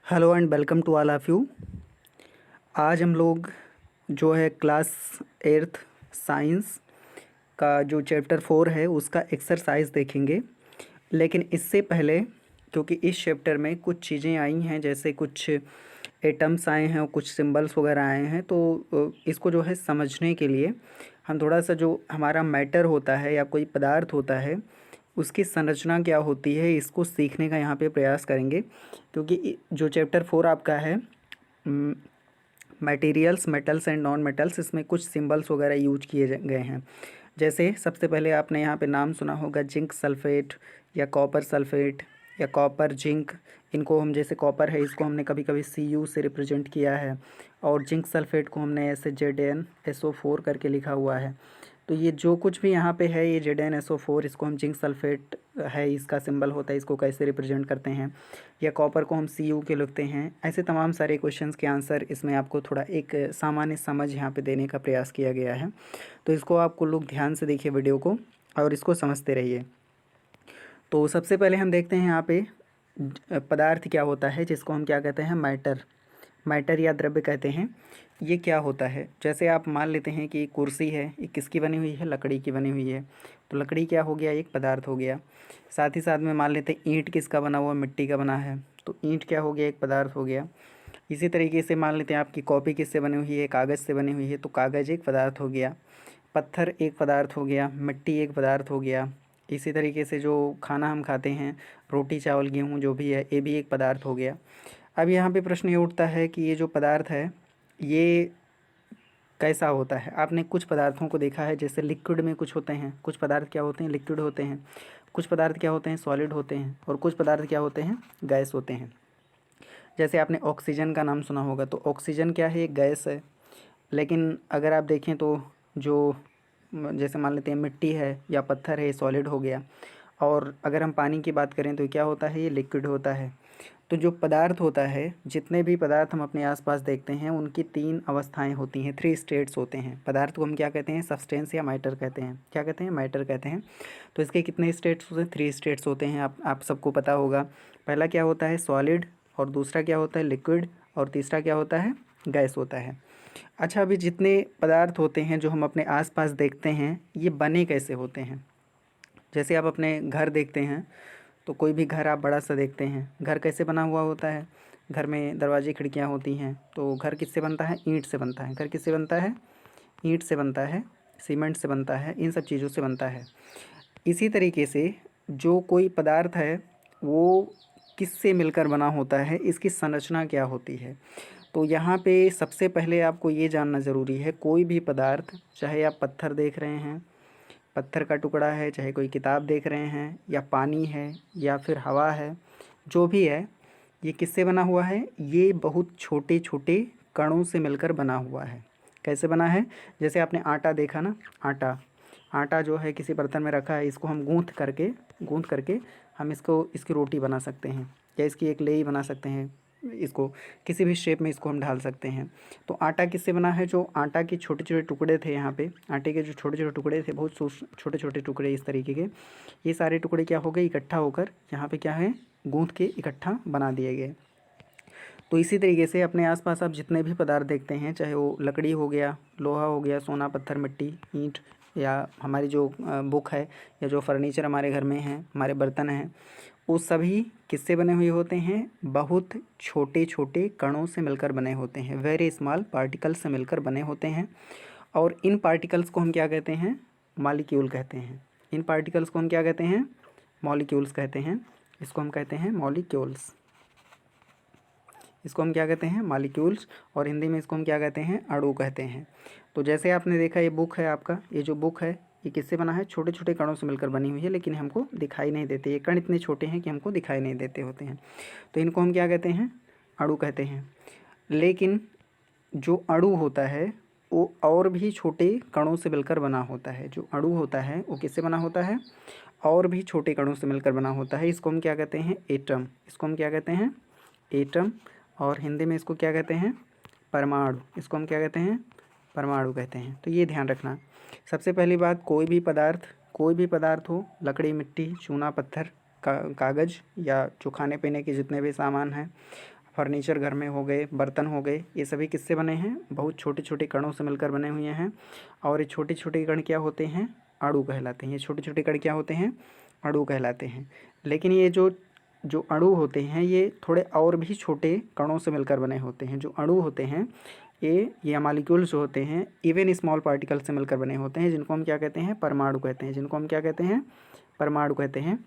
Hello and welcome to all of you. आज हम लोग जो है क्लास एट्थ साइंस का जो चैप्टर 4 है उसका एक्सरसाइज देखेंगे। लेकिन इससे पहले, क्योंकि इस चैप्टर में कुछ चीज़ें आई हैं, जैसे कुछ एटम्स आए हैं और कुछ सिंबल्स वगैरह आए हैं, तो इसको जो है समझने के लिए हम थोड़ा सा जो हमारा मैटर होता है या कोई पदार्थ होता है उसकी संरचना क्या होती है इसको सीखने का यहाँ पे प्रयास करेंगे। क्योंकि जो चैप्टर 4 आपका है materials, metals and non metals, इसमें कुछ सिंबल्स वगैरह यूज किए गए हैं। जैसे सबसे पहले आपने यहाँ पे नाम सुना होगा जिंक सल्फेट या कॉपर सल्फेट या कॉपर जिंक। इनको हम, जैसे कॉपर है इसको हमने कभी कभी Cu से रिप्रेजेंट किया है, और जिंक सल्फेट को हमने ऐसे ZnSO4 करके लिखा हुआ है। तो ये जो कुछ भी यहाँ पे है, ये ZnSO4, इसको हम जिंक सल्फेट है, इसका सिंबल होता है, इसको कैसे रिप्रेजेंट करते हैं, या कॉपर को हम Cu के लिखते हैं। ऐसे तमाम सारे क्वेश्चंस के आंसर इसमें आपको थोड़ा एक सामान्य समझ यहाँ पे देने का प्रयास किया गया है। तो इसको आपको लोग ध्यान से देखिए वीडियो को और इसको समझते रहिए। तो सबसे पहले हम देखते हैं यहाँ पे पदार्थ क्या होता है, जिसको हम क्या कहते हैं, मैटर। मैटर या द्रव्य कहते हैं। ये क्या होता है, जैसे आप मान लेते हैं कि कुर्सी है, ये किसकी बनी हुई है, लकड़ी की बनी हुई है। तो लकड़ी क्या हो गया, एक पदार्थ हो गया। साथ ही साथ में मान लेते हैं ईंट किसका बना हुआ, मिट्टी का बना है, तो ईंट क्या हो गया, एक पदार्थ हो गया। इसी तरीके से मान लेते हैं आपकी कॉपी किससे बनी हुई है, कागज़ से बनी हुई है, तो कागज़ एक पदार्थ हो गया। पत्थर एक पदार्थ हो गया, मिट्टी एक पदार्थ हो गया। इसी तरीके से जो खाना हम खाते हैं, रोटी चावल गेहूँ जो भी है, ये भी एक पदार्थ हो गया। अब यहाँ पे प्रश्न ये उठता है कि ये जो पदार्थ है ये कैसा होता है। आपने कुछ पदार्थों को देखा है, जैसे लिक्विड में कुछ होते हैं, कुछ पदार्थ क्या होते हैं, लिक्विड होते हैं, कुछ पदार्थ क्या होते हैं, सॉलिड होते हैं, और कुछ पदार्थ क्या होते हैं, गैस होते हैं। जैसे आपने ऑक्सीजन का नाम सुना होगा, तो ऑक्सीजन क्या है, एक गैस है। लेकिन अगर आप देखें तो जो जैसे मान लेते हैं मिट्टी है या पत्थर है, ये सॉलिड हो गया। और अगर हम पानी की बात करें तो क्या होता है, ये लिक्विड होता है। तो जो पदार्थ होता है, जितने भी पदार्थ हम अपने आसपास देखते हैं, उनकी 3 अवस्थाएं होती हैं, 3 स्टेट्स होते हैं। पदार्थ को हम क्या कहते हैं, सब्सटेंस या मैटर कहते हैं। क्या कहते हैं, मैटर कहते हैं। तो इसके कितने स्टेट्स होते हैं, 3 स्टेट्स होते हैं, आप सबको पता होगा। पहला क्या होता है, सॉलिड, और दूसरा क्या होता है, लिक्विड, और तीसरा क्या होता है, गैस होता है। अच्छा, अभी जितने पदार्थ होते हैं जो हम अपने आसपास देखते हैं, ये बने कैसे होते हैं। जैसे आप अपने घर देखते हैं, तो कोई भी घर आप बड़ा सा देखते हैं, घर कैसे बना हुआ होता है, घर में दरवाजे खिड़कियाँ होती हैं। तो घर किससे बनता है, ईंट से बनता है। घर किससे बनता है, ईंट से बनता है, सीमेंट से बनता है, इन सब चीज़ों से बनता है। इसी तरीके से जो कोई पदार्थ है वो किससे मिलकर बना होता है, इसकी संरचना क्या होती है। तो यहाँ पे सबसे पहले आपको ये जानना ज़रूरी है, कोई भी पदार्थ, चाहे आप पत्थर देख रहे हैं, पत्थर का टुकड़ा है, चाहे कोई किताब देख रहे हैं, या पानी है, या फिर हवा है, जो भी है, ये किससे बना हुआ है, ये बहुत छोटे छोटे कणों से मिलकर बना हुआ है। कैसे बना है, जैसे आपने आटा देखा ना, आटा आटा जो है किसी बर्तन में रखा है, इसको हम गूँथ करके हम इसकी रोटी बना सकते हैं, या इसकी एक लेई बना सकते हैं। इसको किसी भी शेप में इसको हम ढाल सकते हैं। तो आटा किससे बना है, जो आटा के छोटे छोटे टुकड़े थे, यहाँ पे आटे के जो छोटे छोटे टुकड़े थे, बहुत छोटे छोटे टुकड़े इस तरीके के, ये सारे टुकड़े क्या हो गए, इकट्ठा होकर यहाँ पे क्या है, गूँथ के इकट्ठा बना दिए गए। तो इसी तरीके से अपने आसपास आप जितने भी पदार्थ देखते हैं, चाहे वो लकड़ी हो गया, लोहा हो गया, सोना पत्थर मिट्टी ईंट, या हमारी जो बुक है, या जो फर्नीचर हमारे घर में है, हमारे बर्तन हैं, वो सभी किससे बने हुए होते हैं, बहुत छोटे छोटे कणों से मिलकर बने होते हैं, वेरी स्मॉल पार्टिकल्स से मिलकर बने होते हैं। और इन पार्टिकल्स को हम क्या कहते हैं, मॉलिक्यूल कहते हैं। इन पार्टिकल्स को हम क्या कहते हैं, मॉलिक्यूल्स कहते हैं। इसको हम कहते हैं मॉलिक्यूल्स। इसको हम क्या कहते हैं, मॉलिक्यूल्स। और हिंदी में इसको हम क्या कहते हैं, अणु कहते हैं। तो जैसे आपने देखा, ये बुक है आपका, ये जो बुक है ये किससे बना है, छोटे छोटे कणों से मिलकर बनी हुई है, लेकिन हमको दिखाई नहीं देते। ये कण इतने छोटे हैं कि हमको दिखाई नहीं देते होते हैं। तो इनको हम क्या कहते हैं, अणु कहते हैं। लेकिन जो अणु होता है वो और भी छोटे कणों से मिलकर बना होता है। जो अणु होता है वो किससे बना होता है, और भी छोटे कणों से मिलकर बना होता है। इसको हम क्या कहते हैं, एटम। इसको हम क्या कहते हैं, एटम। और हिंदी में इसको क्या कहते हैं, परमाणु। इसको हम क्या कहते हैं, परमाणु कहते हैं। तो ये ध्यान रखना। सबसे पहली बात, कोई भी पदार्थ हो, लकड़ी, मिट्टी, चूना, पत्थर, कागज़, या जो खाने पीने के जितने भी सामान हैं, फर्नीचर घर में हो गए, बर्तन हो गए, ये सभी किससे बने हैं? बहुत छोटे छोटे कणों से मिलकर बने हुए हैं। और ये छोटे छोटे कण क्या होते हैं? अणु कहलाते हैं। ये छोटे छोटे कण क्या होते हैं? अणु कहलाते हैं। लेकिन ये जो जो अणु होते हैं ये थोड़े और भी छोटे कणों से मिलकर बने होते हैं। जो अणु होते हैं ये मॉलिक्यूल्स जो होते हैं इवन स्मॉल पार्टिकल से मिलकर बने होते हैं, जिनको हम क्या कहते हैं? परमाणु कहते हैं। जिनको हम क्या कहते हैं? परमाणु कहते हैं।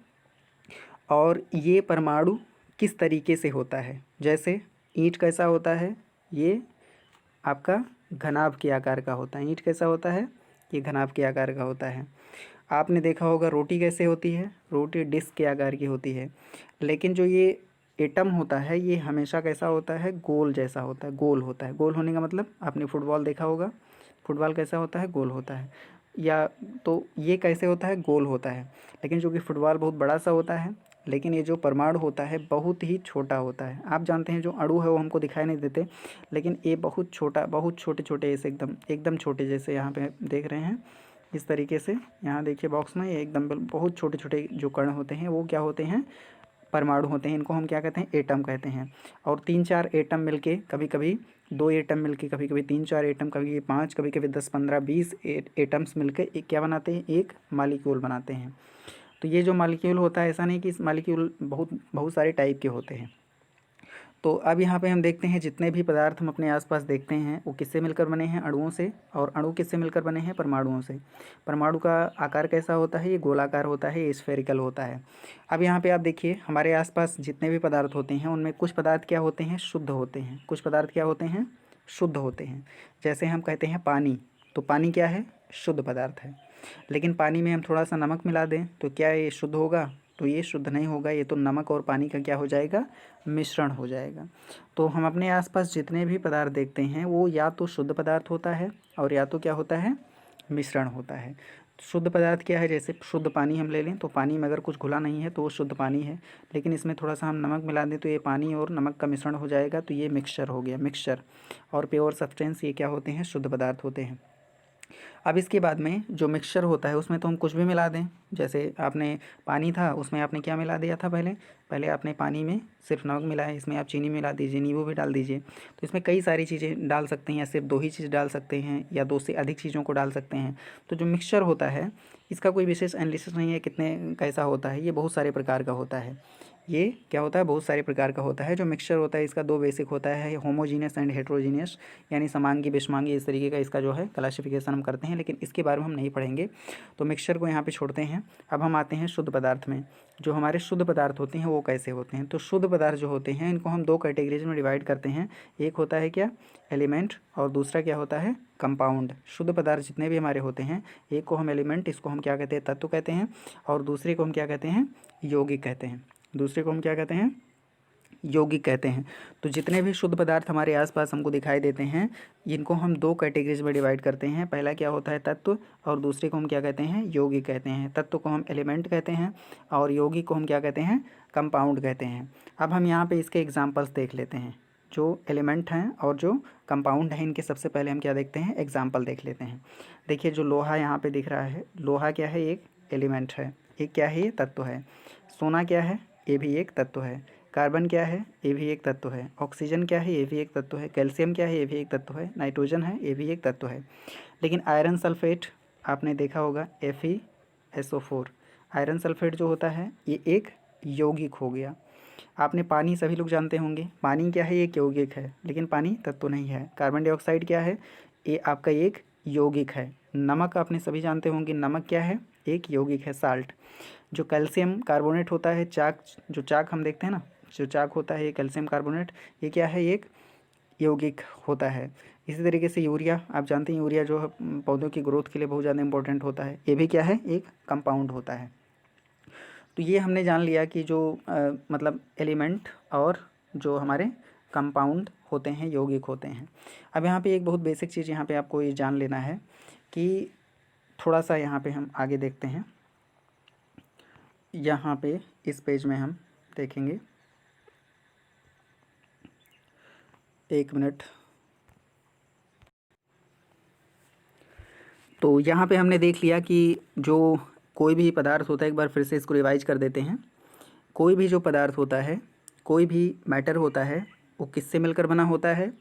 और ये परमाणु किस तरीके से होता है? जैसे ईंट कैसा होता है? ये आपका घनाभ के आकार का होता है। ईंट कैसा होता है? ये घनाभ के आकार का होता है। आपने देखा होगा रोटी कैसे होती है? रोटी डिस्क के आकार की होती है। लेकिन जो ये एटम होता है ये हमेशा कैसा होता है? गोल जैसा होता है, गोल होता है। गोल होने का मतलब आपने फुटबॉल देखा होगा, फुटबॉल कैसा होता है? गोल होता है। या तो ये कैसे होता है? गोल होता है। लेकिन जो कि फुटबॉल बहुत बड़ा सा होता है, लेकिन ये जो परमाणु होता है बहुत ही छोटा होता है। आप जानते हैं जो अणु है वो हमको दिखाई नहीं देते, लेकिन ये बहुत छोटा, बहुत छोटे छोटे ऐसे एकदम एकदम छोटे, जैसे यहाँ पे देख रहे हैं इस तरीके से। यहाँ देखिए बॉक्स में, ये एकदम बहुत छोटे छोटे जो कण होते हैं वो क्या होते हैं? परमाणु होते हैं। इनको हम क्या कहते हैं? एटम कहते हैं। और 3-4 एटम मिलके, कभी कभी 2 एटम मिलके, कभी कभी 3-4 एटम, कभी कभी 5, कभी कभी 10-15-20 एटम्स मिलके एक क्या बनाते हैं? एक मॉलिक्यूल बनाते हैं। तो ये जो मॉलिक्यूल होता है, ऐसा नहीं कि इस मॉलिक्यूल बहुत बहुत सारे टाइप के होते हैं। तो अब यहाँ पे हम देखते हैं जितने भी पदार्थ हम अपने आसपास देखते हैं वो किससे मिलकर बने हैं? अणुओं से। और अणु किससे मिलकर बने हैं? परमाणुओं से। परमाणु का आकार कैसा होता है? ये गोलाकार होता है, ये स्फेरिकल होता है। अब यहाँ पे आप देखिए हमारे आसपास जितने भी पदार्थ होते हैं उनमें कुछ पदार्थ क्या होते हैं? शुद्ध होते हैं। कुछ पदार्थ क्या होते हैं? शुद्ध होते हैं। जैसे हम कहते हैं पानी, तो पानी क्या है? शुद्ध पदार्थ है। लेकिन पानी में हम थोड़ा सा नमक मिला दें तो क्या ये शुद्ध होगा? तो ये शुद्ध नहीं होगा, ये तो नमक और पानी का क्या हो जाएगा? मिश्रण हो जाएगा। तो हम अपने आसपास जितने भी पदार्थ देखते हैं वो या तो शुद्ध पदार्थ होता है और या तो क्या होता है? मिश्रण होता है। शुद्ध पदार्थ क्या है? जैसे शुद्ध पानी हम ले लें तो पानी में अगर कुछ घुला नहीं है तो वो शुद्ध पानी है, लेकिन इसमें थोड़ा सा हम नमक मिला दें तो ये पानी और नमक का मिश्रण हो जाएगा, तो ये मिक्सचर हो गया, मिक्सचर। और प्योर सब्सटेंस ये क्या होते हैं? शुद्ध पदार्थ होते हैं। अब इसके बाद में जो मिक्सचर होता है उसमें तो हम कुछ भी मिला दें। जैसे आपने पानी था, उसमें आपने क्या मिला दिया था? पहले पहले आपने पानी में सिर्फ नमक मिला है, इसमें आप चीनी मिला दीजिए, नींबू भी डाल दीजिए। तो इसमें कई सारी चीज़ें डाल सकते हैं, या सिर्फ 2 ही चीज़ डाल सकते हैं, या 2 से अधिक चीज़ों को डाल सकते हैं। तो जो मिक्सचर होता है इसका कोई विशेष एनालिसिस नहीं है कितने कैसा होता है, ये बहुत सारे प्रकार का होता है। ये क्या होता है? बहुत सारे प्रकार का होता है। जो मिक्सचर होता है इसका 2 बेसिक होता है, होमोजीनियस एंड हेट्रोजीनियस, यानी समांगी विषमांगी, इस तरीके का इसका जो है क्लासिफिकेशन हम करते हैं, लेकिन इसके बारे में हम नहीं पढ़ेंगे। तो मिक्सचर को यहाँ पे छोड़ते हैं। अब हम आते हैं शुद्ध पदार्थ में। जो हमारे शुद्ध पदार्थ होते हैं वो कैसे होते हैं? तो शुद्ध पदार्थ जो होते हैं इनको हम 2 कैटेगरीज में डिवाइड करते हैं। एक होता है क्या? एलिमेंट, और दूसरा क्या होता है? कंपाउंड। शुद्ध पदार्थ जितने भी हमारे होते हैं, एक को हम एलिमेंट, इसको हम क्या कहते हैं? तत्व कहते हैं। और दूसरे को हम क्या कहते हैं? यौगिक कहते हैं। दूसरे को हम क्या कहते हैं? यौगिक कहते हैं। तो जितने भी शुद्ध पदार्थ हमारे आसपास हमको दिखाई देते हैं इनको हम 2 कैटेगरीज में डिवाइड करते हैं। पहला क्या होता है? तत्व, और दूसरे को हम क्या कहते हैं? यौगिक कहते हैं। तत्व को हम एलिमेंट कहते हैं और यौगिक को हम क्या कहते हैं? कंपाउंड कहते हैं। अब हम यहाँ पे इसके एग्जाम्पल्स देख लेते हैं। जो एलिमेंट हैं और जो कंपाउंड हैं इनके सबसे पहले हम क्या देखते हैं? एग्जाम्पल देख लेते हैं। देखिए जो लोहा यहाँ पे दिख रहा है, लोहा क्या है? एक एलिमेंट है। एक क्या है? ये तत्व है। सोना क्या है? ये भी एक तत्व है। कार्बन क्या है? ये भी एक तत्व है। ऑक्सीजन क्या है? ये भी एक तत्व है। कैल्शियम क्या है? ये भी एक तत्व है। नाइट्रोजन है, ये भी एक तत्व है। लेकिन आयरन सल्फेट आपने देखा होगा, FeSO4। आयरन सल्फेट जो होता है ये एक यौगिक हो गया। आपने पानी सभी लोग जानते होंगे, पानी क्या है? ये एक यौगिक है, लेकिन पानी तत्व नहीं है। कार्बन डाइऑक्साइड क्या है? ये आपका एक यौगिक है। नमक आपने सभी जानते होंगे, नमक क्या है? एक यौगिक है, साल्ट। जो कैल्शियम कार्बोनेट होता है, चाक, जो चाक हम देखते हैं ना, जो चाक होता है ये कैल्शियम कार्बोनेट, ये क्या है? एक यौगिक होता है। इसी तरीके से यूरिया, आप जानते हैं यूरिया जो है पौधों की ग्रोथ के लिए बहुत ज़्यादा इंपॉर्टेंट होता है, ये भी क्या है? एक कंपाउंड होता है। तो ये हमने जान लिया कि जो मतलब एलिमेंट और जो हमारे कंपाउंड होते हैं यौगिक होते हैं। अब यहाँ पे एक बहुत बेसिक चीज़ यहाँ पे आपको ये जान लेना है कि थोड़ा सा यहाँ पे हम आगे देखते हैं। यहाँ पे इस पेज में हम देखेंगे, 1 मिनट। तो यहाँ पे हमने देख लिया कि जो कोई भी पदार्थ होता है, एक बार फिर से इसको रिवाइज कर देते हैं। कोई भी जो पदार्थ होता है, कोई भी मैटर होता है, वो किससे मिलकर बना होता है?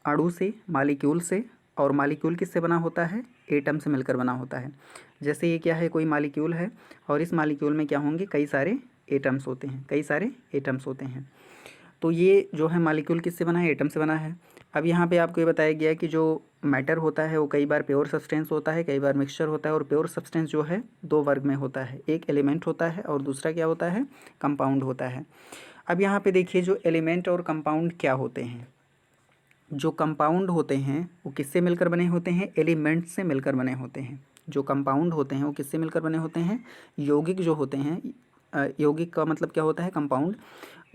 अणु से, मालिक्यूल से। और मालिक्यूल किससे बना होता है? एटम से मिलकर बना होता है। जैसे ये क्या है, कोई मालिक्यूल है और इस मालिक्यूल में क्या होंगे, कई सारे एटम्स होते हैं, कई सारे एटम्स होते हैं। तो ये जो है मालिक्यूल किससे बना है? एटम से बना है। अब यहाँ पे आपको ये बताया गया है कि जो मैटर होता है वो कई बार प्योर सब्सटेंस होता है, कई बार मिक्सचर होता है। और प्योर सब्सटेंस जो है दो वर्ग में होता है, एक एलिमेंट होता है और दूसरा क्या होता है? कंपाउंड होता है। अब यहाँ पे देखिए जो एलिमेंट और कंपाउंड क्या होते हैं। जो कंपाउंड होते हैं वो किससे मिलकर बने होते हैं? एलिमेंट्स से मिलकर बने होते हैं। जो कंपाउंड होते हैं वो किससे मिलकर बने होते हैं? यौगिक जो होते हैं, यौगिक का मतलब क्या होता है? कंपाउंड।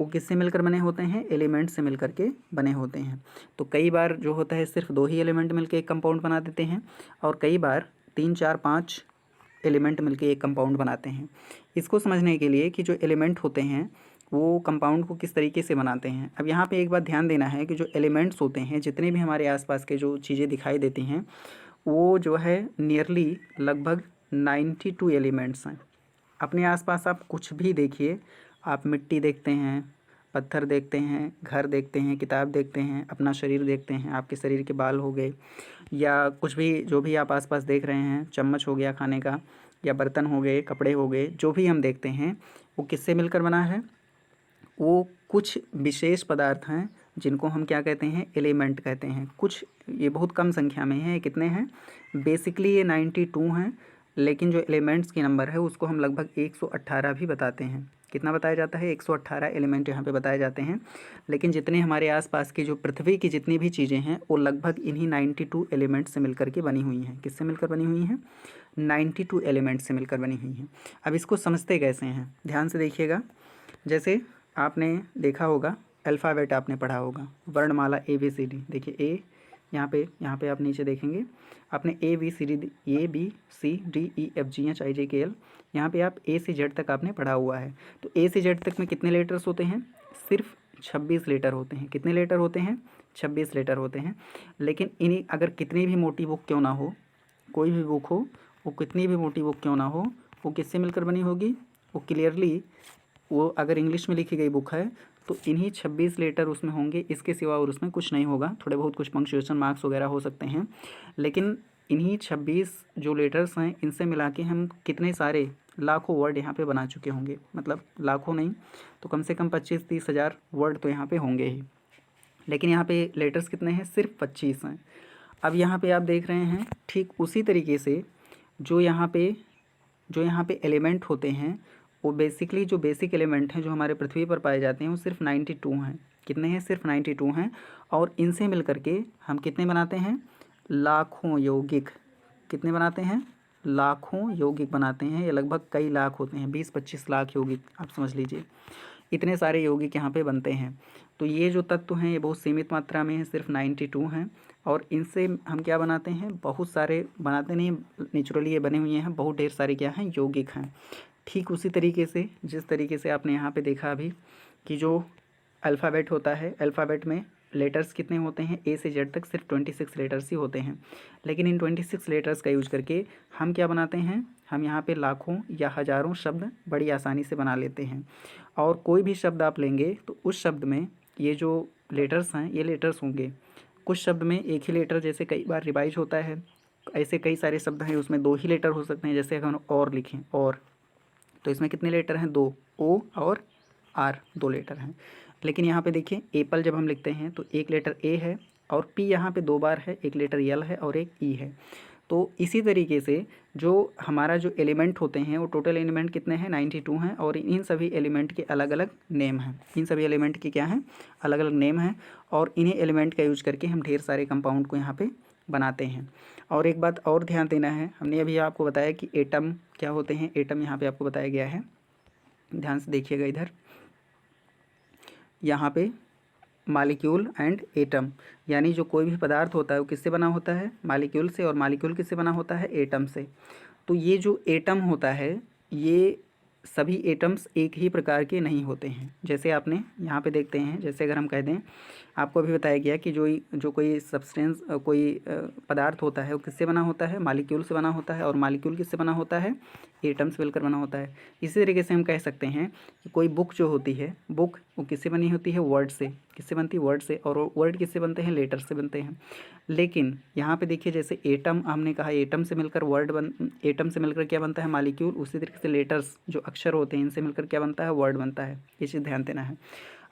वो किससे मिलकर बने होते हैं? एलिमेंट से मिलकर के बने होते हैं। तो कई बार जो होता है सिर्फ दो ही एलिमेंट मिलकर एक कंपाउंड बना देते हैं, और कई बार 3, 4, 5 एलिमेंट मिलकर एक कंपाउंड बनाते हैं। इसको समझने के लिए कि जो एलिमेंट होते हैं वो कंपाउंड को किस तरीके से बनाते हैं। अब यहाँ पे एक बात ध्यान देना है कि जो एलिमेंट्स होते हैं, जितने भी हमारे आसपास के जो चीज़ें दिखाई देती हैं, वो जो है नियरली लगभग 92 एलिमेंट्स हैं। अपने आसपास आप कुछ भी देखिए, आप मिट्टी देखते हैं, पत्थर देखते हैं, घर देखते हैं, किताब देखते हैं, अपना शरीर देखते हैं, आपके शरीर के बाल हो गए, या कुछ भी जो भी आप आसपास देख रहे हैं, चम्मच हो गया खाने का, या बर्तन हो गए, कपड़े हो गए, जो भी हम देखते हैं वो किससे मिलकर बना है? वो कुछ विशेष पदार्थ हैं जिनको हम क्या कहते हैं? एलिमेंट कहते हैं। कुछ, ये बहुत कम संख्या में है। कितने हैं? बेसिकली ये 92 हैं, लेकिन जो एलिमेंट्स की नंबर है उसको हम लगभग 118 भी बताते हैं। कितना बताया जाता है? 118 एलिमेंट यहाँ पे बताए जाते हैं। लेकिन जितने हमारे आसपास की जो पृथ्वी की जितनी भी चीज़ें हैं वो लगभग इन्हीं 92 एलिमेंट से मिलकर के बनी हुई हैं। किससे मिलकर बनी हुई हैं? 92 एलिमेंट से मिलकर बनी हुई हैं। अब इसको समझते कैसे हैं, ध्यान से देखिएगा। जैसे आपने देखा होगा, अल्फ़ाबेट आपने पढ़ा होगा, वर्णमाला ABCD। देखिए ए, यहाँ पे आप नीचे देखेंगे आपने ABCD, ABCDEFGHIJKL, यहाँ पे आप A से Z तक आपने पढ़ा हुआ है। तो A से Z तक में कितने लेटर्स होते हैं? सिर्फ 26 लेटर होते हैं। कितने लेटर होते हैं? 26 लेटर होते हैं। लेकिन इन्हीं, अगर कितनी भी मोटी बुक क्यों ना हो, कोई भी बुक हो, वो कितनी भी मोटी बुक क्यों ना हो, वो किससे मिलकर बनी होगी? वो क्लियरली, वो अगर इंग्लिश में लिखी गई बुक है तो इन्हीं 26 लेटर उसमें होंगे, इसके सिवा और उसमें कुछ नहीं होगा। थोड़े बहुत कुछ पंक्चुएशन मार्क्स वगैरह हो सकते हैं, लेकिन इन्हीं 26 जो लेटर्स हैं इनसे मिला के हम कितने सारे लाखों वर्ड यहाँ पे बना चुके होंगे। मतलब लाखों नहीं तो कम से कम 25-30 हज़ार वर्ड तो यहाँ पे होंगे ही। लेकिन यहाँ पे लेटर्स कितने हैं? सिर्फ 25 हैं। अब यहाँ पे आप देख रहे हैं ठीक उसी तरीके से जो यहाँ पे एलिमेंट होते हैं, वो बेसिकली जो बेसिक एलिमेंट हैं जो हमारे पृथ्वी पर पाए जाते हैं वो सिर्फ 92 हैं। कितने हैं? सिर्फ 92 हैं। और इनसे मिल करके हम कितने बनाते हैं? लाखों यौगिक। कितने बनाते हैं? लाखों यौगिक बनाते हैं। ये लगभग कई लाख होते हैं, 20-25 लाख यौगिक आप समझ लीजिए। इतने सारे यौगिक यहाँ पे बनते हैं। तो ये जो तत्व हैं ये बहुत सीमित मात्रा में है, सिर्फ 92 हैं। और इनसे हम क्या बनाते हैं? बहुत सारे बनाते नहीं, नेचुरली ये बने हुए हैं, बहुत ढेर सारे क्या हैं? यौगिक हैं। ठीक उसी तरीके से जिस तरीके से आपने यहाँ पे देखा अभी कि जो अल्फ़ाबेट होता है, अल्फ़ाबेट में लेटर्स कितने होते हैं? A से Z तक सिर्फ 26 लेटर्स ही होते हैं। लेकिन इन 26 लेटर्स का यूज करके हम क्या बनाते हैं? हम यहाँ पे लाखों या हज़ारों शब्द बड़ी आसानी से बना लेते हैं। और कोई भी शब्द आप लेंगे तो उस शब्द में ये जो लेटर्स हैं ये लेटर्स होंगे। कुछ शब्द में एक ही लेटर जैसे कई बार रिवाइज होता है, ऐसे कई सारे शब्द हैं उसमें 2 ही लेटर हो सकते हैं। जैसे अगर हम और लिखें, और, तो इसमें कितने लेटर हैं? 2। O और R 2 लेटर हैं। लेकिन यहाँ पे देखिए एप्पल जब हम लिखते हैं तो एक लेटर A है और P यहाँ पे 2 बार है, एक लेटर L है और एक E है। तो इसी तरीके से जो हमारा जो एलिमेंट होते हैं वो टोटल एलिमेंट कितने हैं? 92 हैं। और इन सभी एलिमेंट के अलग अलग नेम हैं। इन सभी एलिमेंट के क्या हैं? अलग अलग नेम हैं। और इन्हीं एलिमेंट का यूज करके हम ढेर सारे कंपाउंड को यहाँ पे बनाते हैं। और एक बात और ध्यान देना है, हमने अभी आपको बताया कि एटम क्या होते हैं। एटम यहाँ पे आपको बताया गया है, ध्यान से देखिएगा इधर। यहाँ पे मालिक्यूल एंड एटम, यानी जो कोई भी पदार्थ होता है वो किससे बना होता है? मालिक्यूल से। और मालिक्यूल किससे बना होता है? एटम से। तो ये जो एटम होता है, ये सभी एटम्स एक ही प्रकार के नहीं होते हैं। जैसे आपने यहाँ पे देखते हैं, जैसे अगर हम कह दें, आपको अभी बताया गया कि जो कोई सब्सटेंस, कोई पदार्थ होता है वो किससे बना होता है? मालिक्यूल से बना होता है। और मालिक्यूल किससे बना होता है? एटम से मिलकर बना होता है। इसी तरीके से हम कह सकते हैं कि कोई बुक जो होती है, बुक वो किससे बनी होती है, वर्ड से। किससे बनती है, वर्ड से। और वर्ड किससे बनते हैं, लेटर से बनते हैं। लेकिन यहाँ पे देखिए जैसे एटम हमने कहा, एटम से मिलकर एटम से मिलकर क्या बनता है, मालिक्यूल। उसी तरीके से लेटर्स जो अक्षर होते हैं इनसे मिलकर क्या बनता है, वर्ड बनता है। ये चीज़ ध्यान देना है।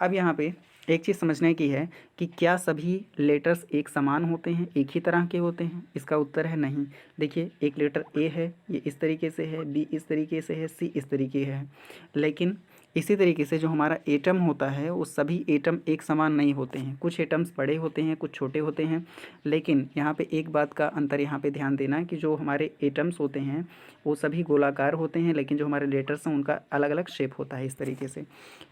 अब यहाँ पे एक चीज़ समझने की है कि क्या सभी लेटर्स एक समान होते हैं, एक ही तरह के होते हैं। इसका उत्तर है नहीं। देखिए एक लेटर ए है, ये इस तरीके से है, बी इस तरीके से है, सी इस तरीके है। लेकिन इसी तरीके से जो हमारा एटम होता है वो सभी एटम एक समान नहीं होते हैं। कुछ एटम्स बड़े होते हैं, कुछ छोटे होते हैं। लेकिन यहाँ पे एक बात का अंतर यहाँ पे ध्यान देना कि जो हमारे एटम्स होते हैं वो सभी गोलाकार होते हैं, लेकिन जो हमारे लेटर्स हैं उनका अलग अलग शेप होता है इस तरीके से।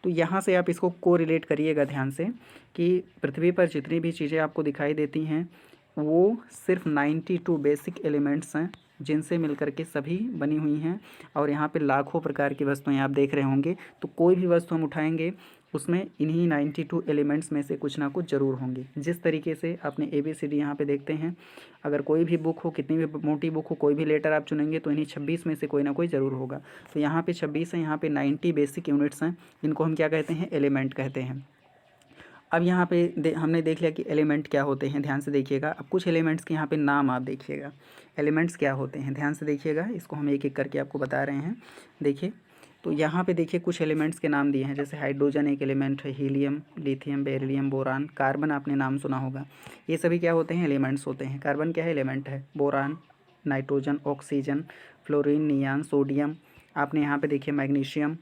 तो यहाँ से आप इसको कोरिलेट करिएगा ध्यान से कि पृथ्वी पर जितनी भी चीज़ें आपको दिखाई देती हैं वो सिर्फ 92 बेसिक एलिमेंट्स हैं जिनसे मिलकर के सभी बनी हुई हैं। और यहाँ पे लाखों प्रकार की वस्तुएं आप देख रहे होंगे, तो कोई भी वस्तु हम उठाएंगे उसमें इन्हीं 92 एलिमेंट्स में से कुछ ना कुछ ज़रूर होंगे। जिस तरीके से आपने ABCD यहाँ पे देखते हैं, अगर कोई भी बुक हो, कितनी भी मोटी बुक हो, कोई भी लेटर आप चुनेंगे तो इन्हीं 26 में से कोई ना कोई ज़रूर होगा। तो यहाँ पे 26 है, यहाँ पे 90 बेसिक यूनिट्स हैं, इनको हम क्या कहते हैं, एलिमेंट कहते हैं। अब यहाँ पे हमने देख लिया कि एलिमेंट क्या होते हैं, ध्यान से देखिएगा। अब कुछ एलिमेंट्स के यहाँ पे नाम आप देखिएगा, एलिमेंट्स क्या होते हैं, ध्यान से देखिएगा। इसको हम एक एक करके आपको बता रहे हैं। देखिए तो यहाँ पे देखिए कुछ एलिमेंट्स के नाम दिए हैं, जैसे हाइड्रोजन एक एलिमेंट है, helium, lithium, beryllium, boron, carbon आपने नाम सुना होगा। ये सभी क्या होते हैं, एलिमेंट्स होते हैं। कार्बन क्या है, एलिमेंट है। Boron, nitrogen, oxygen, fluorine, neon, sodium, आपने यहाँ पे देखिए मैग्नीशियम,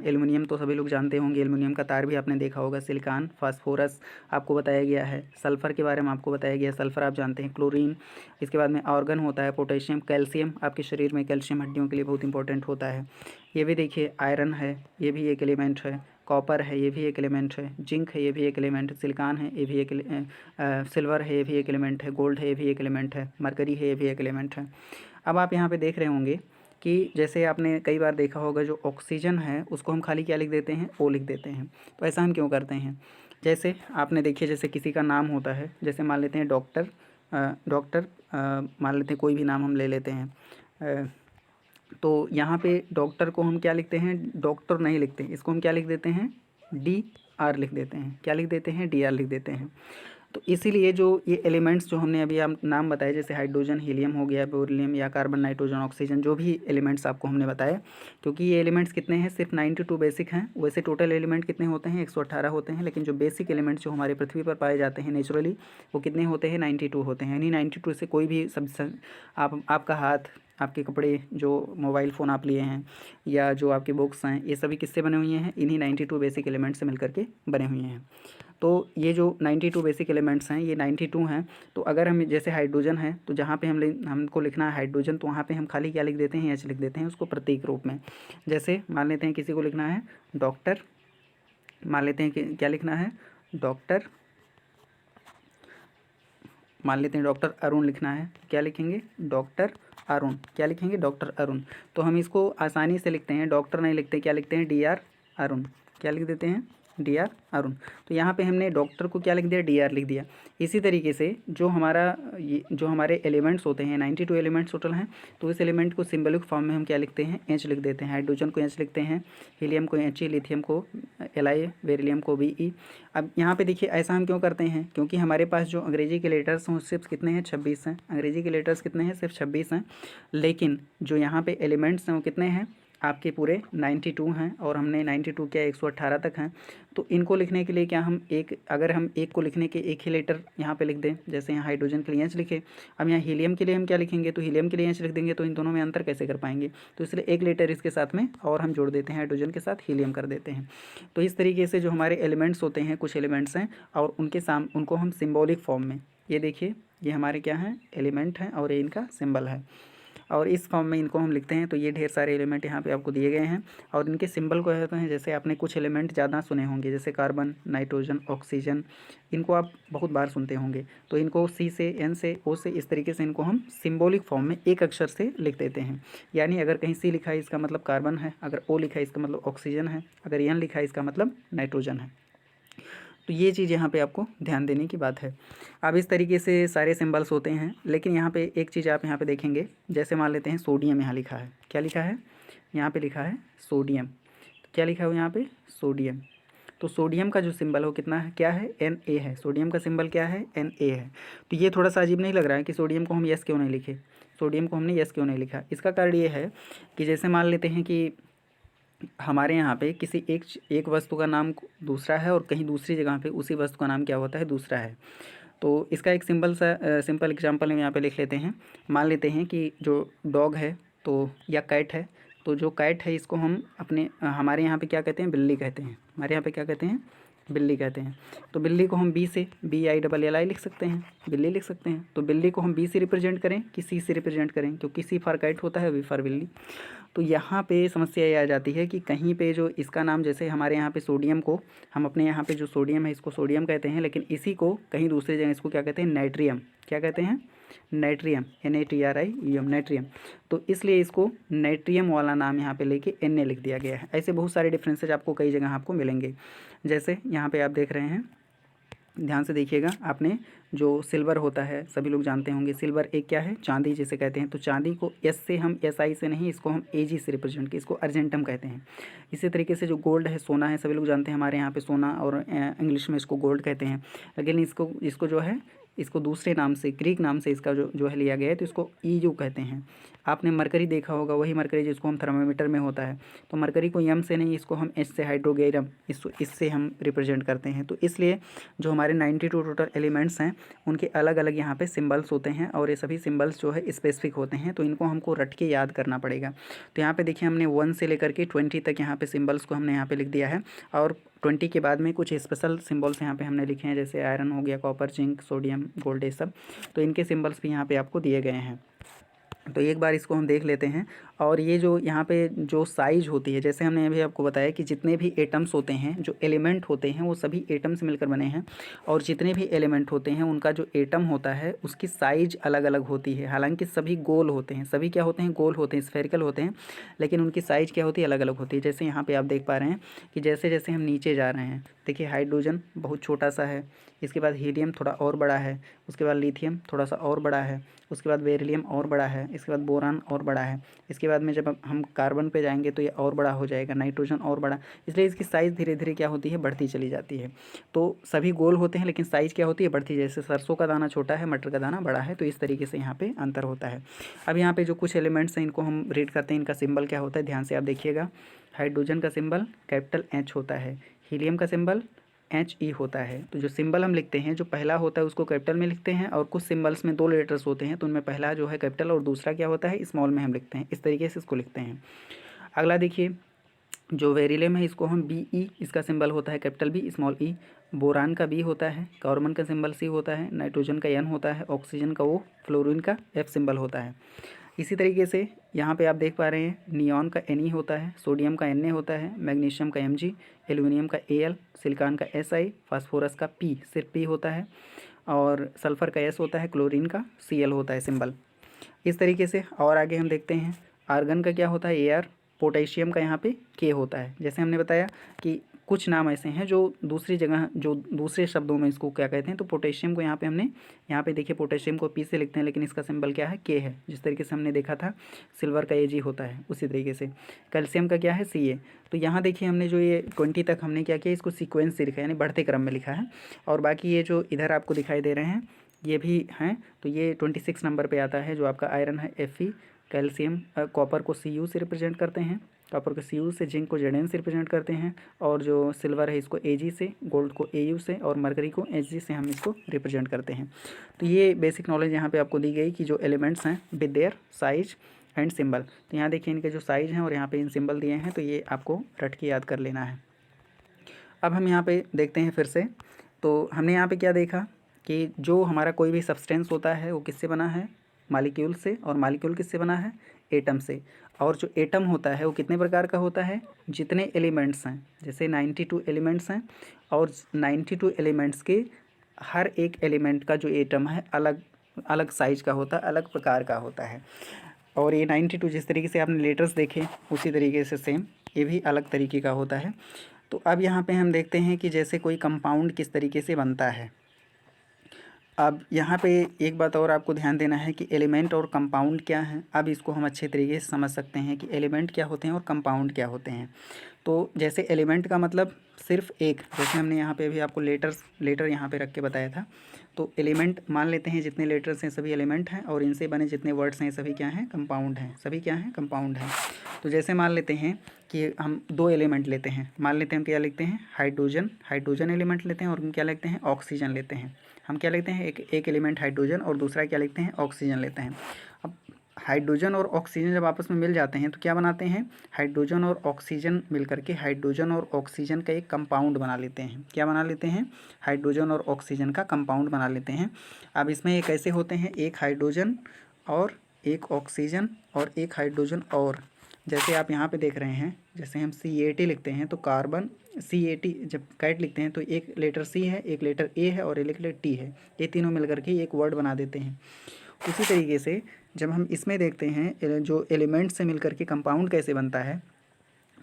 एल्युमिनियम तो सभी लोग जानते होंगे, एल्युमिनियम का तार भी आपने देखा होगा। सिलिकॉन, फास्फोरस आपको बताया गया है। सल्फ़र के बारे में आपको बताया गया है, सल्फ़र आप जानते हैं। क्लोरीन, इसके बाद में आर्गन होता है। पोटेशियम, कैल्शियम, आपके शरीर में कैल्शियम हड्डियों के लिए बहुत इंपॉर्टेंट होता है। ये भी देखिए आयरन है, ये भी एक एलिमेंट है। कॉपर है, ये भी एक एलिमेंट है। जिंक है, ये भी एक एलिमेंट है। सिलिकॉन है, ये भी एक सिल्वर है, ये भी एक एलिमेंट है। गोल्ड है, ये भी एक एलिमेंट है। मरकरी है, ये भी एक एलिमेंट है। अब आप यहाँ पे देख रहे होंगे कि जैसे आपने कई बार देखा होगा जो ऑक्सीजन है उसको हम खाली क्या लिख देते हैं, ओ लिख देते हैं। तो ऐसा हम क्यों करते हैं, जैसे आपने देखिए जैसे किसी का नाम होता है, जैसे मान लेते हैं डॉक्टर, मान लेते हैं कोई भी नाम हम ले लेते हैं। तो यहाँ पे डॉक्टर को हम क्या लिखते हैं, डॉक्टर नहीं लिखते, इसको हम क्या लिख देते हैं, DR लिख देते हैं। क्या लिख देते हैं, DR लिख देते हैं। तो इसीलिए जो ये एलिमेंट्स जो हमने अभी आप नाम बताए, जैसे हाइड्रोजन, हीलियम हो गया, बेरिलियम या कार्बन, नाइट्रोजन, ऑक्सीजन, जो भी एलिमेंट्स आपको हमने बताए, क्योंकि ये एलिमेंट्स कितने हैं, सिर्फ 92 बेसिक हैं। वैसे टोटल एलिमेंट कितने होते हैं, 118 होते हैं, लेकिन जो बेसिक एलिमेंट्स जो हमारे पृथ्वी पर पाए जाते हैं नेचुरली, वो कितने होते हैं, 92 होते हैं। यानी 92 से कोई भी सब आपका हाथ, आपके कपड़े, जो मोबाइल फ़ोन आप लिए हैं, या जो आपके बुक्स हैं, ये सभी किससे बने हुए हैं, इन्हीं 92 बेसिक एलिमेंट्स से मिलकर के बने हुए हैं। तो ये जो 92 बेसिक एलिमेंट्स हैं, ये 92 हैं। तो अगर हम जैसे हाइड्रोजन है, तो जहाँ पे हमको लिखना है हाइड्रोजन, तो वहाँ पे हम खाली क्या लिख देते हैं, H लिख देते हैं, उसको प्रतीक रूप में। जैसे मान लेते हैं किसी को लिखना है डॉक्टर, मान लेते हैं कि क्या लिखना है, डॉक्टर, मान लेते हैं डॉक्टर अरुण लिखना है, क्या लिखेंगे, डॉक्टर अरुण। क्या लिखेंगे, डॉक्टर अरुण। तो हम इसको आसानी से लिखते हैं, डॉक्टर नहीं लिखते, क्या लिखते हैं, DR अरुण। क्या लिख देते हैं, DR अरुण। तो यहाँ पे हमने डॉक्टर को क्या लिख दिया, DR लिख दिया। इसी तरीके से जो हमारे एलिमेंट्स होते हैं, 92 एलिमेंट्स टोटल हैं, तो इस एलिमेंट को सिंबलिक फॉर्म में हम क्या लिखते हैं, H लिख देते हैं। हाइड्रोजन को H लिखते हैं, हीलियम को He, लिथियम को Li, बेरिलियम को Be। अब यहाँ पे देखिए ऐसा हम क्यों करते हैं, क्योंकि हमारे पास जो अंग्रेजी के लेटर्स हैं सिर्फ कितने हैं, 26 हैं। अंग्रेजी के लेटर्स कितने हैं, सिर्फ 26 हैं। लेकिन जो यहाँ पे एलिमेंट्स हैं वो कितने हैं, आपके पूरे 92 हैं। और हमने 92 क्या 118 तक हैं। तो इनको लिखने के लिए क्या हम अगर हम एक को लिखने के एक ही लेटर यहाँ पे लिख दें, जैसे यहाँ हाइड्रोजन के लिए H लिखे, अब यहाँ हीलियम के लिए हम क्या लिखेंगे, तो हीलियम के लिए H लिख देंगे, तो इन दोनों में अंतर कैसे कर पाएंगे। तो इसलिए एक लेटर इसके साथ में और हम जोड़ देते हैं, हाइड्रोजन के साथ हीलियम कर देते हैं। तो इस तरीके से जो हमारे एलिमेंट्स होते हैं, कुछ एलिमेंट्स हैं, और उनको हम सिम्बॉलिक फॉर्म में, ये देखिए ये हमारे क्या हैं, एलिमेंट हैं, और ये इनका सिंबल है, और इस फॉर्म में इनको हम लिखते हैं। तो ये ढेर सारे एलिमेंट यहाँ पे आपको दिए गए हैं, और इनके सिंबल को कहते हैं, जैसे आपने कुछ एलिमेंट ज़्यादा सुने होंगे, जैसे कार्बन, नाइट्रोजन, ऑक्सीजन, इनको आप बहुत बार सुनते होंगे। तो इनको C से, N से, O से, इस तरीके से इनको हम सिंबॉलिक फॉर्म में एक अक्षर से लिख देते हैं। यानी अगर कहीं C लिखा है इसका मतलब कार्बन है, अगर O लिखा है इसका मतलब ऑक्सीजन है, अगर N लिखा है इसका मतलब नाइट्रोजन है। तो ये चीज़ यहाँ पे आपको ध्यान देने की बात है। अब इस तरीके से सारे सिंबल्स होते हैं, लेकिन यहाँ पे एक चीज़ आप यहाँ पे देखेंगे, जैसे मान लेते हैं सोडियम यहाँ लिखा है, क्या लिखा है यहाँ पे लिखा है सोडियम, क्या लिखा है यहाँ पे सोडियम। तो सोडियम का जो सिंबल हो कितना है, क्या है Na है, सोडियम का सिंबल क्या है Na है। तो ये थोड़ा सा अजीब नहीं लग रहा है कि सोडियम को हम यस क्यों नहीं लिखे, सोडियम को हमने यस क्यों नहीं लिखा। इसका कारण ये है कि जैसे मान लेते हैं कि हमारे यहाँ पे किसी एक वस्तु का नाम दूसरा है और कहीं दूसरी जगह पे उसी वस्तु का नाम क्या होता है, दूसरा है। तो इसका एक सिंपल एग्जांपल हम यहाँ पे लिख लेते हैं। मान लेते हैं कि जो डॉग है तो या कैट है, तो जो कैट है इसको हम हमारे यहाँ पे क्या कहते हैं, बिल्ली कहते हैं, हमारे यहाँ पे क्या कहते हैं, बिल्ली कहते हैं। तो बिल्ली को हम बी से BILLI लिख सकते हैं, बिल्ली लिख सकते हैं। तो बिल्ली को हम बी से रिप्रेजेंट करें कि सी से रिप्रेजेंट करें, क्योंकि सी फॉर कैट होता है, वी फॉर बिल्ली। तो यहाँ पे समस्या ये आ जाती है कि कहीं पे जो इसका नाम, जैसे हमारे यहाँ पे सोडियम को हम अपने यहाँ पे जो सोडियम है इसको सोडियम कहते हैं, लेकिन इसी को कहीं दूसरी जगह इसको क्या कहते हैं, नाइट्रियम, क्या कहते हैं, नाइट्रियम, NATRIUM, नाइट्रियम। तो इसलिए इसको नाइट्रियम वाला नाम यहाँ पे लेके Na लिख दिया गया है। ऐसे बहुत सारे डिफरेंसेज आपको कई जगह आपको मिलेंगे। जैसे यहाँ पे आप देख रहे हैं, ध्यान से देखिएगा, आपने जो सिल्वर होता है सभी लोग जानते होंगे, सिल्वर एक क्या है, चांदी जिसे कहते हैं। तो चांदी को एस से हम SI से नहीं, इसको हम AG से रिप्रेजेंट किए, इसको अर्जेंटम कहते हैं। इसी तरीके से जो गोल्ड है, सोना है, सभी लोग जानते हैं हमारे यहाँ पे सोना, और इंग्लिश में इसको गोल्ड कहते हैं। लेकिन इसको जो है इसको दूसरे नाम से, ग्रीक नाम से इसका जो है लिया गया है, तो इसको EU कहते हैं। आपने मरकरी देखा होगा, वही मरकरी जिसको हम थर्मामीटर में होता है, तो मरकरी को यम से नहीं, इसको हम H से, हाइड्रोगेरम, इससे हम रिप्रेजेंट करते हैं। तो इसलिए जो हमारे 92 टोटल एलिमेंट्स हैं उनके अलग अलग यहाँ पे सिंबल्स होते हैं, और ये सभी सिंबल्स जो है स्पेसिफिक होते हैं, तो इनको हमको रट के याद करना पड़ेगा। तो यहाँ पे देखिए हमने 1 से लेकर के 20 तक यहाँ पे सिंबल्स को हमने यहाँ पे लिख दिया है, और 20 के बाद में कुछ स्पेशल सिंबल्स यहाँ पे हमने लिखे हैं, जैसे आयरन हो गया, कॉपर, जिंक, सोडियम, गोल्ड, ये सब। तो इनके सिंबल्स भी यहाँ पे आपको दिए गए हैं। तो एक बार इसको हम देख लेते हैं। और ये जो यहाँ पे जो साइज होती है, जैसे हमने अभी आपको बताया कि जितने भी एटम्स होते हैं, जो एलिमेंट होते हैं, वो सभी एटम से मिलकर बने हैं, और जितने भी एलिमेंट होते हैं उनका जो एटम होता है उसकी साइज अलग अलग होती है। हालांकि सभी गोल होते हैं, सभी क्या होते हैं, गोल होते हैं, स्फेरिकल होते हैं, लेकिन उनकी साइज क्या होती है, अलग अलग होती है। जैसे यहाँ पर आप देख पा रहे हैं कि जैसे जैसे हम नीचे जा रहे हैं, देखिए हाइड्रोजन बहुत छोटा सा है, इसके बाद हीलियम थोड़ा और बड़ा है, उसके बाद लिथियम थोड़ा सा और बड़ा है, उसके बाद बेरिलियम और बड़ा है, इसके बाद बोरान और बड़ा है, इसके बाद में जब हम कार्बन पे जाएंगे तो ये और बड़ा हो जाएगा, नाइट्रोजन और बड़ा। इसलिए इसकी साइज़ धीरे धीरे क्या होती है, बढ़ती चली जाती है। तो सभी गोल होते हैं, लेकिन साइज़ क्या होती है, बढ़ती। जैसे सरसों का दाना छोटा है, मटर का दाना बड़ा है, तो इस तरीके से यहाँ पे अंतर होता है। अब यहाँ पे जो कुछ एलिमेंट्स हैं इनको हम रीड करते हैं, इनका सिंबल क्या होता है, ध्यान से आप देखिएगा। हाइड्रोजन का सिंबल कैपिटल H होता है, हीलियम का सिंबल HE होता है। तो जो सिंबल हम लिखते हैं, जो पहला होता है उसको कैपिटल में लिखते हैं, और कुछ सिंबल्स में 2 लेटर्स होते हैं, तो उनमें पहला जो है कैपिटल और दूसरा क्या होता है, स्मॉल में हम लिखते हैं। इस तरीके से इसको लिखते हैं। अगला देखिए, जो बेरिलियम है इसको हम BE, इसका सिंबल होता है capital B small E। Boron का B होता है, कार्बन का सिंबल C होता है, नाइट्रोजन का N होता है, ऑक्सीजन का O, फ्लोरीन का F सिंबल होता है। इसी तरीके से यहाँ पे आप देख पा रहे हैं, नियॉन का Ne होता है, सोडियम का Na होता है, मैग्नीशियम का Mg, एल्यूमिनियम का Al, सिलिकॉन का Si, फास्फोरस का P, सिर्फ P होता है, और सल्फ़र का S होता है, क्लोरीन का Cl होता है सिंबल। इस तरीके से और आगे हम देखते हैं, आर्गन का क्या होता है, Ar, पोटेशियम का यहाँ पे K होता है। जैसे हमने बताया कि कुछ नाम ऐसे हैं जो दूसरी जगह, जो दूसरे शब्दों में इसको क्या कहते हैं, तो पोटेशियम को यहाँ पे हमने, यहाँ पे देखिए पोटेशियम को P से लिखते हैं, लेकिन इसका सिंबल क्या है, K है। जिस तरीके से हमने देखा था सिल्वर का Ag होता है, उसी तरीके से कैल्शियम का क्या है, Ca। तो यहाँ देखिए हमने जो ये 20 तक हमने क्या किया, इसको सीक्वेंस से लिखा है, यानी बढ़ते क्रम में लिखा है। और बाकी ये जो इधर आपको दिखाई दे रहे हैं ये भी हैं, तो ये 26 नंबर पर आता है। जो आपका आयरन है Fe, कैल्शियम, कॉपर को Cu से रिप्रेजेंट करते हैं, कॉपर को Cu से, जिंक को Zn से रिप्रेजेंट करते हैं, और जो सिल्वर है इसको Ag से, गोल्ड को Au से, और मरकरी को Hg से हम इसको रिप्रेजेंट करते हैं। तो ये बेसिक नॉलेज यहाँ पे आपको दी गई कि जो एलिमेंट्स हैं with their size and symbol. तो यहाँ देखिए इनके जो साइज हैं और यहाँ पे इन सिंबल दिए हैं, तो ये आपको रट के याद कर लेना है। अब हम यहाँ पे देखते हैं फिर से, तो हमने यहाँ पे क्या देखा कि जो हमारा कोई भी सब्सटेंस होता है वो किससे बना है, मालिक्यूल से, और मालिक्यूल किससे बना है, एटम से। और जो एटम होता है वो कितने प्रकार का होता है, जितने एलिमेंट्स हैं, जैसे 92 एलिमेंट्स हैं, और 92 एलिमेंट्स के हर एक एलिमेंट का जो एटम है अलग अलग साइज़ का होता है, अलग प्रकार का होता है। और ये 92 जिस तरीके से आपने लेटर्स देखे उसी तरीके से सेम ये भी अलग तरीके का होता है। तो अब यहाँ पे हम देखते हैं कि जैसे कोई कंपाउंड किस तरीके से बनता है। अब यहाँ पे एक बात और आपको ध्यान देना है कि एलिमेंट और कंपाउंड क्या हैं। अब इसको हम अच्छे तरीके से समझ सकते हैं कि एलिमेंट क्या होते हैं और कंपाउंड क्या होते हैं। तो जैसे एलिमेंट का मतलब सिर्फ एक, जैसे हमने यहाँ पे अभी आपको लेटर यहाँ पे रख के बताया था। तो एलिमेंट मान लेते हैं जितने लेटर्स हैं सभी एलिमेंट हैं, और इनसे बने जितने वर्ड्स हैं सभी क्या हैं, कंपाउंड हैं। सभी क्या हैं, कंपाउंड हैं। तो जैसे मान लेते हैं कि हम दो एलिमेंट लेते हैं, मान लेते हैं हम क्या लिखते हैं, हाइड्रोजन एलिमेंट लेते हैं, और हम क्या लिखते हैं, ऑक्सीजन लेते हैं। हम क्या लेते हैं, एक एलिमेंट हाइड्रोजन और दूसरा क्या लिखते हैं, ऑक्सीजन लेते हैं। अब हाइड्रोजन और ऑक्सीजन जब आपस में मिल जाते हैं तो क्या बनाते हैं, हाइड्रोजन और ऑक्सीजन मिलकर के हाइड्रोजन और ऑक्सीजन का एक कंपाउंड बना लेते हैं। क्या बना लेते हैं, हाइड्रोजन और ऑक्सीजन का कंपाउंड बना लेते हैं। अब इसमें ये कैसे होते हैं, एक हाइड्रोजन और एक ऑक्सीजन और एक हाइड्रोजन, और जैसे आप यहाँ पे देख रहे हैं, जैसे हम CAT लिखते हैं तो कार्बन CAT, जब कैट लिखते हैं तो एक लेटर C है, एक लेटर A है और एक लेटर T है। ये तीनों मिलकर के एक वर्ड बना देते हैं। उसी तरीके से जब हम इसमें देखते हैं जो एलिमेंट से मिलकर के कंपाउंड कैसे बनता है,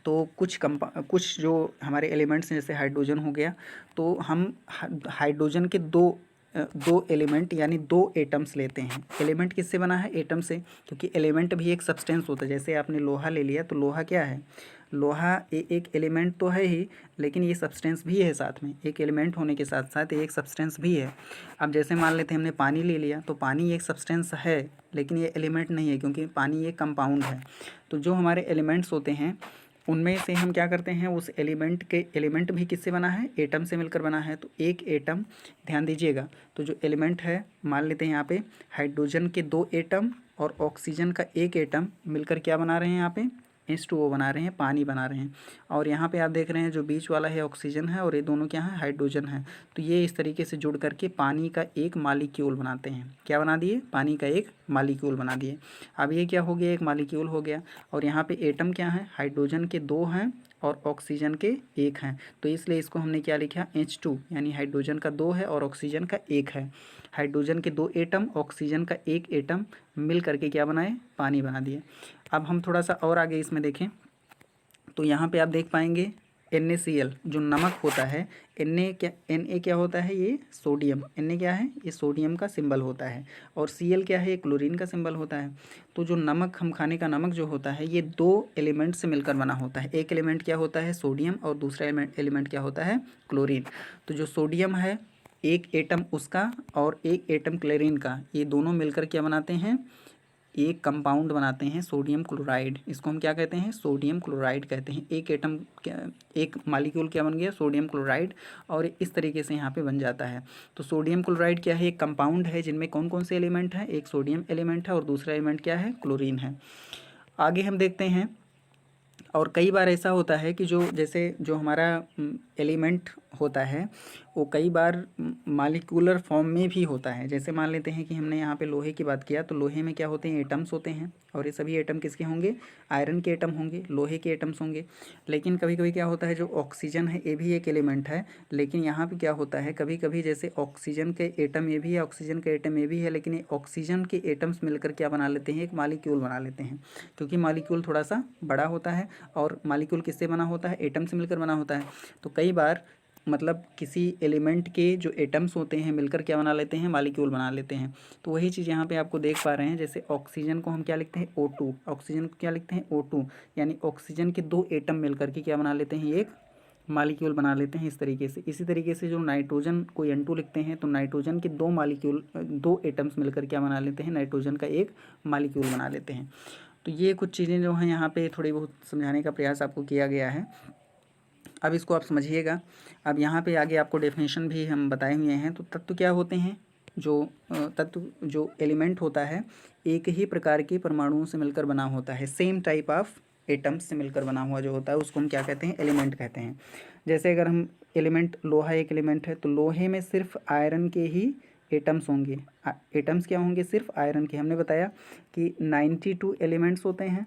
तो कुछ जो हमारे एलिमेंट्स हैं जैसे हाइड्रोजन हो गया, तो हम हाइड्रोजन के दो एलिमेंट यानी दो एटम्स लेते हैं। एलिमेंट किससे बना है, एटम से, क्योंकि एलिमेंट भी एक सब्सटेंस होता है। जैसे आपने लोहा ले लिया तो लोहा क्या है, लोहा एक एलिमेंट तो है ही, लेकिन ये सब्सटेंस भी है साथ में। एक एलिमेंट होने के साथ साथ ये एक सब्सटेंस भी है। अब जैसे मान लेते हैं हमने पानी ले लिया, तो पानी एक सब्सटेंस है लेकिन ये एलिमेंट नहीं है, क्योंकि पानी एक कंपाउंड है। तो जो हमारे एलिमेंट्स होते हैं उनमें से हम क्या करते हैं, उस एलिमेंट भी किससे बना है, एटम से मिलकर बना है। तो एक एटम, ध्यान दीजिएगा, तो जो एलिमेंट है मान लेते हैं यहाँ पे हाइड्रोजन के दो एटम और ऑक्सीजन का एक एटम मिलकर क्या बना रहे हैं, यहाँ पे H2O बना रहे हैं, पानी बना रहे हैं। और यहाँ पे आप देख रहे हैं जो बीच वाला है ऑक्सीजन है और ये दोनों क्या है, हाइड्रोजन है। तो ये इस तरीके से जुड़ करके पानी का एक मालिक्यूल बनाते हैं। क्या बना दिए, पानी का एक मालिक्यूल बना दिए। अब ये क्या हो गया, एक मालिक्यूल हो गया। और यहाँ पे एटम क्या है, हाइड्रोजन के दो हैं और ऑक्सीजन के एक हैं। तो इसलिए इसको हमने क्या लिखा, H2, यानी हाइड्रोजन का दो है और ऑक्सीजन का एक है। हाइड्रोजन के दो एटम, ऑक्सीजन का एक एटम मिल करके क्या बनाए, पानी बना दिए। अब हम थोड़ा सा और आगे इसमें देखें तो यहाँ पे आप देख पाएंगे NaCl जो नमक होता है, Na क्या होता है, ये सोडियम। Na क्या है, ये सोडियम का सिंबल होता है, और Cl क्या है, ये क्लोरीन का सिंबल होता है। तो जो नमक, हम खाने का नमक जो होता है, ये दो एलिमेंट से मिलकर बना होता है। एक एलिमेंट क्या होता है, सोडियम, और दूसरा एलिमेंट क्या होता है, क्लोरीन। तो जो सोडियम है, एक एटम उसका और एक एटम क्लोरीन का, ये दोनों मिलकर क्या बनाते हैं, एक कंपाउंड बनाते हैं, सोडियम क्लोराइड। इसको हम क्या कहते हैं, सोडियम क्लोराइड कहते हैं। एक एटम क्या, एक मालिक्यूल क्या बन गया, सोडियम क्लोराइड, और इस तरीके से यहाँ पे बन जाता है। तो सोडियम क्लोराइड क्या है, एक कंपाउंड है जिनमें कौन कौन से एलिमेंट हैं, एक सोडियम एलिमेंट है और दूसरा एलिमेंट क्या है, क्लोरीन है। आगे हम देखते हैं, और कई बार ऐसा होता है कि जो हमारा एलिमेंट होता है वो कई बार मालिक्यूलर फॉर्म में भी होता है। जैसे मान लेते हैं कि हमने यहाँ पे लोहे की बात किया, तो लोहे में क्या होते हैं, एटम्स होते हैं, और ये सभी एटम किसके होंगे, आयरन के एटम होंगे, लोहे के एटम्स होंगे। लेकिन कभी कभी क्या होता है, जो ऑक्सीजन है ये भी एक एलिमेंट है, लेकिन यहाँ पे क्या होता है, कभी कभी जैसे ऑक्सीजन के एटम ये भी है, ऑक्सीजन के एटम ये भी है, लेकिन ये ऑक्सीजन के एटम्स मिलकर क्या बना लेते हैं, एक मालिक्यूल बना लेते हैं। क्योंकि मालिक्यूल थोड़ा सा बड़ा होता है, और मालिक्यूल किससे बना होता है, एटम से मिलकर बना होता है। तो कई बार मतलब किसी एलिमेंट के जो एटम्स होते हैं मिलकर क्या बना लेते हैं, मालिक्यूल बना लेते हैं। तो वही चीज़ यहाँ पे आपको देख पा रहे हैं। जैसे ऑक्सीजन को हम क्या लिखते हैं, O2, ऑक्सीजन को क्या लिखते हैं, O2, यानी ऑक्सीजन के दो एटम मिलकर के क्या बना लेते हैं, एक मालिक्यूल बना लेते हैं इस तरीके से। इसी तरीके से जो नाइट्रोजन को N2 लिखते हैं, तो नाइट्रोजन के दो एटम्स मिलकर क्या बना लेते हैं, नाइट्रोजन का एक मालिक्यूल बना लेते हैं। तो ये कुछ चीज़ें जो हैं यहाँ पे थोड़ी बहुत समझाने का प्रयास आपको किया गया है। अब इसको आप समझिएगा। अब यहाँ पे आगे आपको डेफिनेशन भी हम बताए हुए हैं। तो तत्व क्या होते हैं, जो एलिमेंट होता है एक ही प्रकार के परमाणुओं से मिलकर बना होता है, सेम टाइप ऑफ एटम्स से मिलकर बना हुआ जो होता है उसको हम क्या कहते हैं, एलिमेंट कहते हैं। जैसे अगर हम एलिमेंट, लोहा एक एलिमेंट है, तो लोहे में सिर्फ आयरन के ही एटम्स होंगे। एटम्स क्या होंगे, सिर्फ आयरन के। हमने बताया कि 92 एलिमेंट्स होते हैं,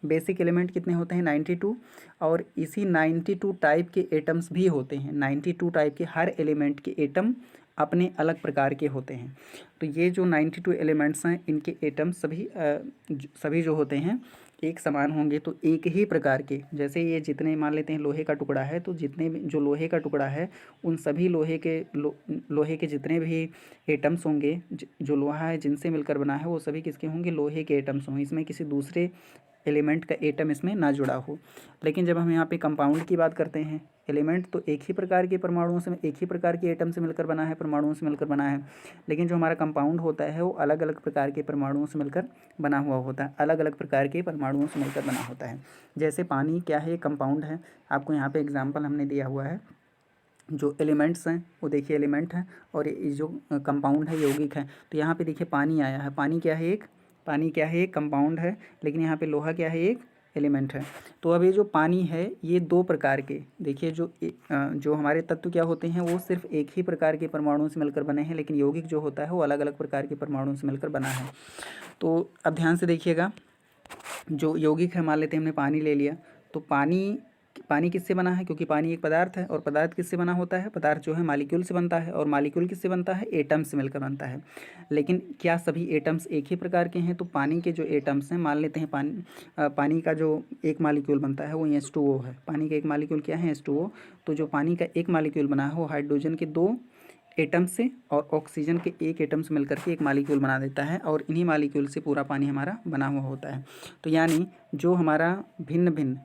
बेसिक एलिमेंट कितने होते हैं, 92, और इसी 92 टाइप के एटम्स भी होते हैं। 92 टाइप के हर एलिमेंट के एटम अपने अलग प्रकार के होते हैं। तो ये जो 92 एलिमेंट्स हैं इनके एटम सभी जो होते हैं एक समान होंगे तो एक ही प्रकार के, जैसे ये जितने मान लेते हैं लोहे का टुकड़ा है, तो जितने भी जो लोहे का टुकड़ा है उन सभी लोहे के जितने भी एटम्स होंगे, जो लोहा है जिनसे मिलकर बना है वो सभी किसके होंगे, लोहे के एटम्स होंगे, इसमें किसी दूसरे एलिमेंट का एटम इसमें ना जुड़ा हो। लेकिन जब हम यहाँ पे कंपाउंड की बात करते हैं, एलिमेंट तो एक ही प्रकार के परमाणुओं से, एक ही प्रकार के एटम से मिलकर बना है, परमाणुओं से मिलकर बना है। लेकिन जो हमारा कंपाउंड होता है वो अलग अलग प्रकार के परमाणुओं से मिलकर बना हुआ होता है, अलग अलग प्रकार के परमाणुओं से मिलकर बना होता है। जैसे पानी क्या है, कंपाउंड है। आपको यहाँ पे एग्जाम्पल हमने दिया हुआ है, जो एलिमेंट्स हैं वो देखिए एलिमेंट हैं, और ये जो कंपाउंड है यौगिक है। तो यहाँ पे देखिए पानी आया है, पानी क्या है, एक कंपाउंड है, लेकिन यहाँ पे लोहा क्या है, एक एलिमेंट है। तो अब ये जो पानी है ये दो प्रकार के, देखिए जो हमारे तत्व क्या होते हैं वो सिर्फ एक ही प्रकार के परमाणुओं से मिलकर बने हैं, लेकिन यौगिक जो होता है वो अलग अलग प्रकार के परमाणुओं से मिलकर बना है। तो अब ध्यान से देखिएगा, जो यौगिक है, मान लेते हैं हमने पानी ले लिया, तो पानी किससे बना है, क्योंकि पानी एक पदार्थ है, और पदार्थ किससे बना होता है, पदार्थ जो है मालिक्यूल से बनता है, और मालिक्यूल किससे बनता है, एटम से मिलकर बनता है। लेकिन क्या सभी एटम्स एक ही प्रकार के हैं, तो पानी के जो एटम्स हैं, मान लेते हैं पानी का जो एक मालिक्यूल बनता है वो H2O है। पानी का एक मालिक्यूल क्या है, H2O। तो जो पानी का एक मालिक्यूल बना है वो हाइड्रोजन के दो एटम से और ऑक्सीजन के एक एटम से मिलकर के एक मालिक्यूल बना देता है, और इन्हीं मालिक्यूल से पूरा पानी हमारा बना हुआ होता है। तो यानी जो हमारा भिन्न भिन्न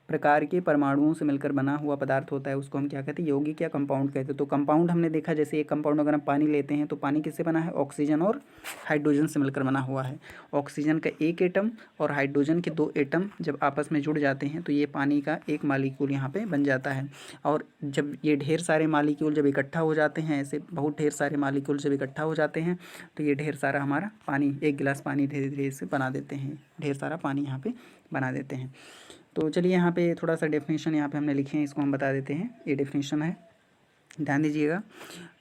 प्रकार के परमाणुओं से मिलकर बना हुआ पदार्थ होता है उसको हम क्या कहते हैं, यौगिक या कंपाउंड कहते हैं। तो कंपाउंड हमने देखा, जैसे एक कंपाउंड अगर हम पानी लेते हैं तो पानी किससे बना है, ऑक्सीजन और हाइड्रोजन से मिलकर बना हुआ है। ऑक्सीजन का एक एटम और हाइड्रोजन के दो एटम जब आपस में जुड़ जाते हैं तो ये पानी का एक मालिक्यूल यहाँ पे बन जाता है। और जब ये ढेर सारे मालिक्यूल जब इकट्ठा हो जाते हैं, ऐसे बहुत ढेर सारे मालिक्यूल जब इकट्ठा हो जाते हैं तो ये ढेर सारा हमारा पानी, एक गिलास पानी धीरे धीरे से बना देते हैं, ढेर सारा पानी यहाँ पे बना देते हैं। तो चलिए यहाँ पे थोड़ा सा डेफिनेशन यहाँ पे हमने लिखे हैं, इसको हम बता देते हैं। ये डेफिनेशन है, ध्यान दीजिएगा।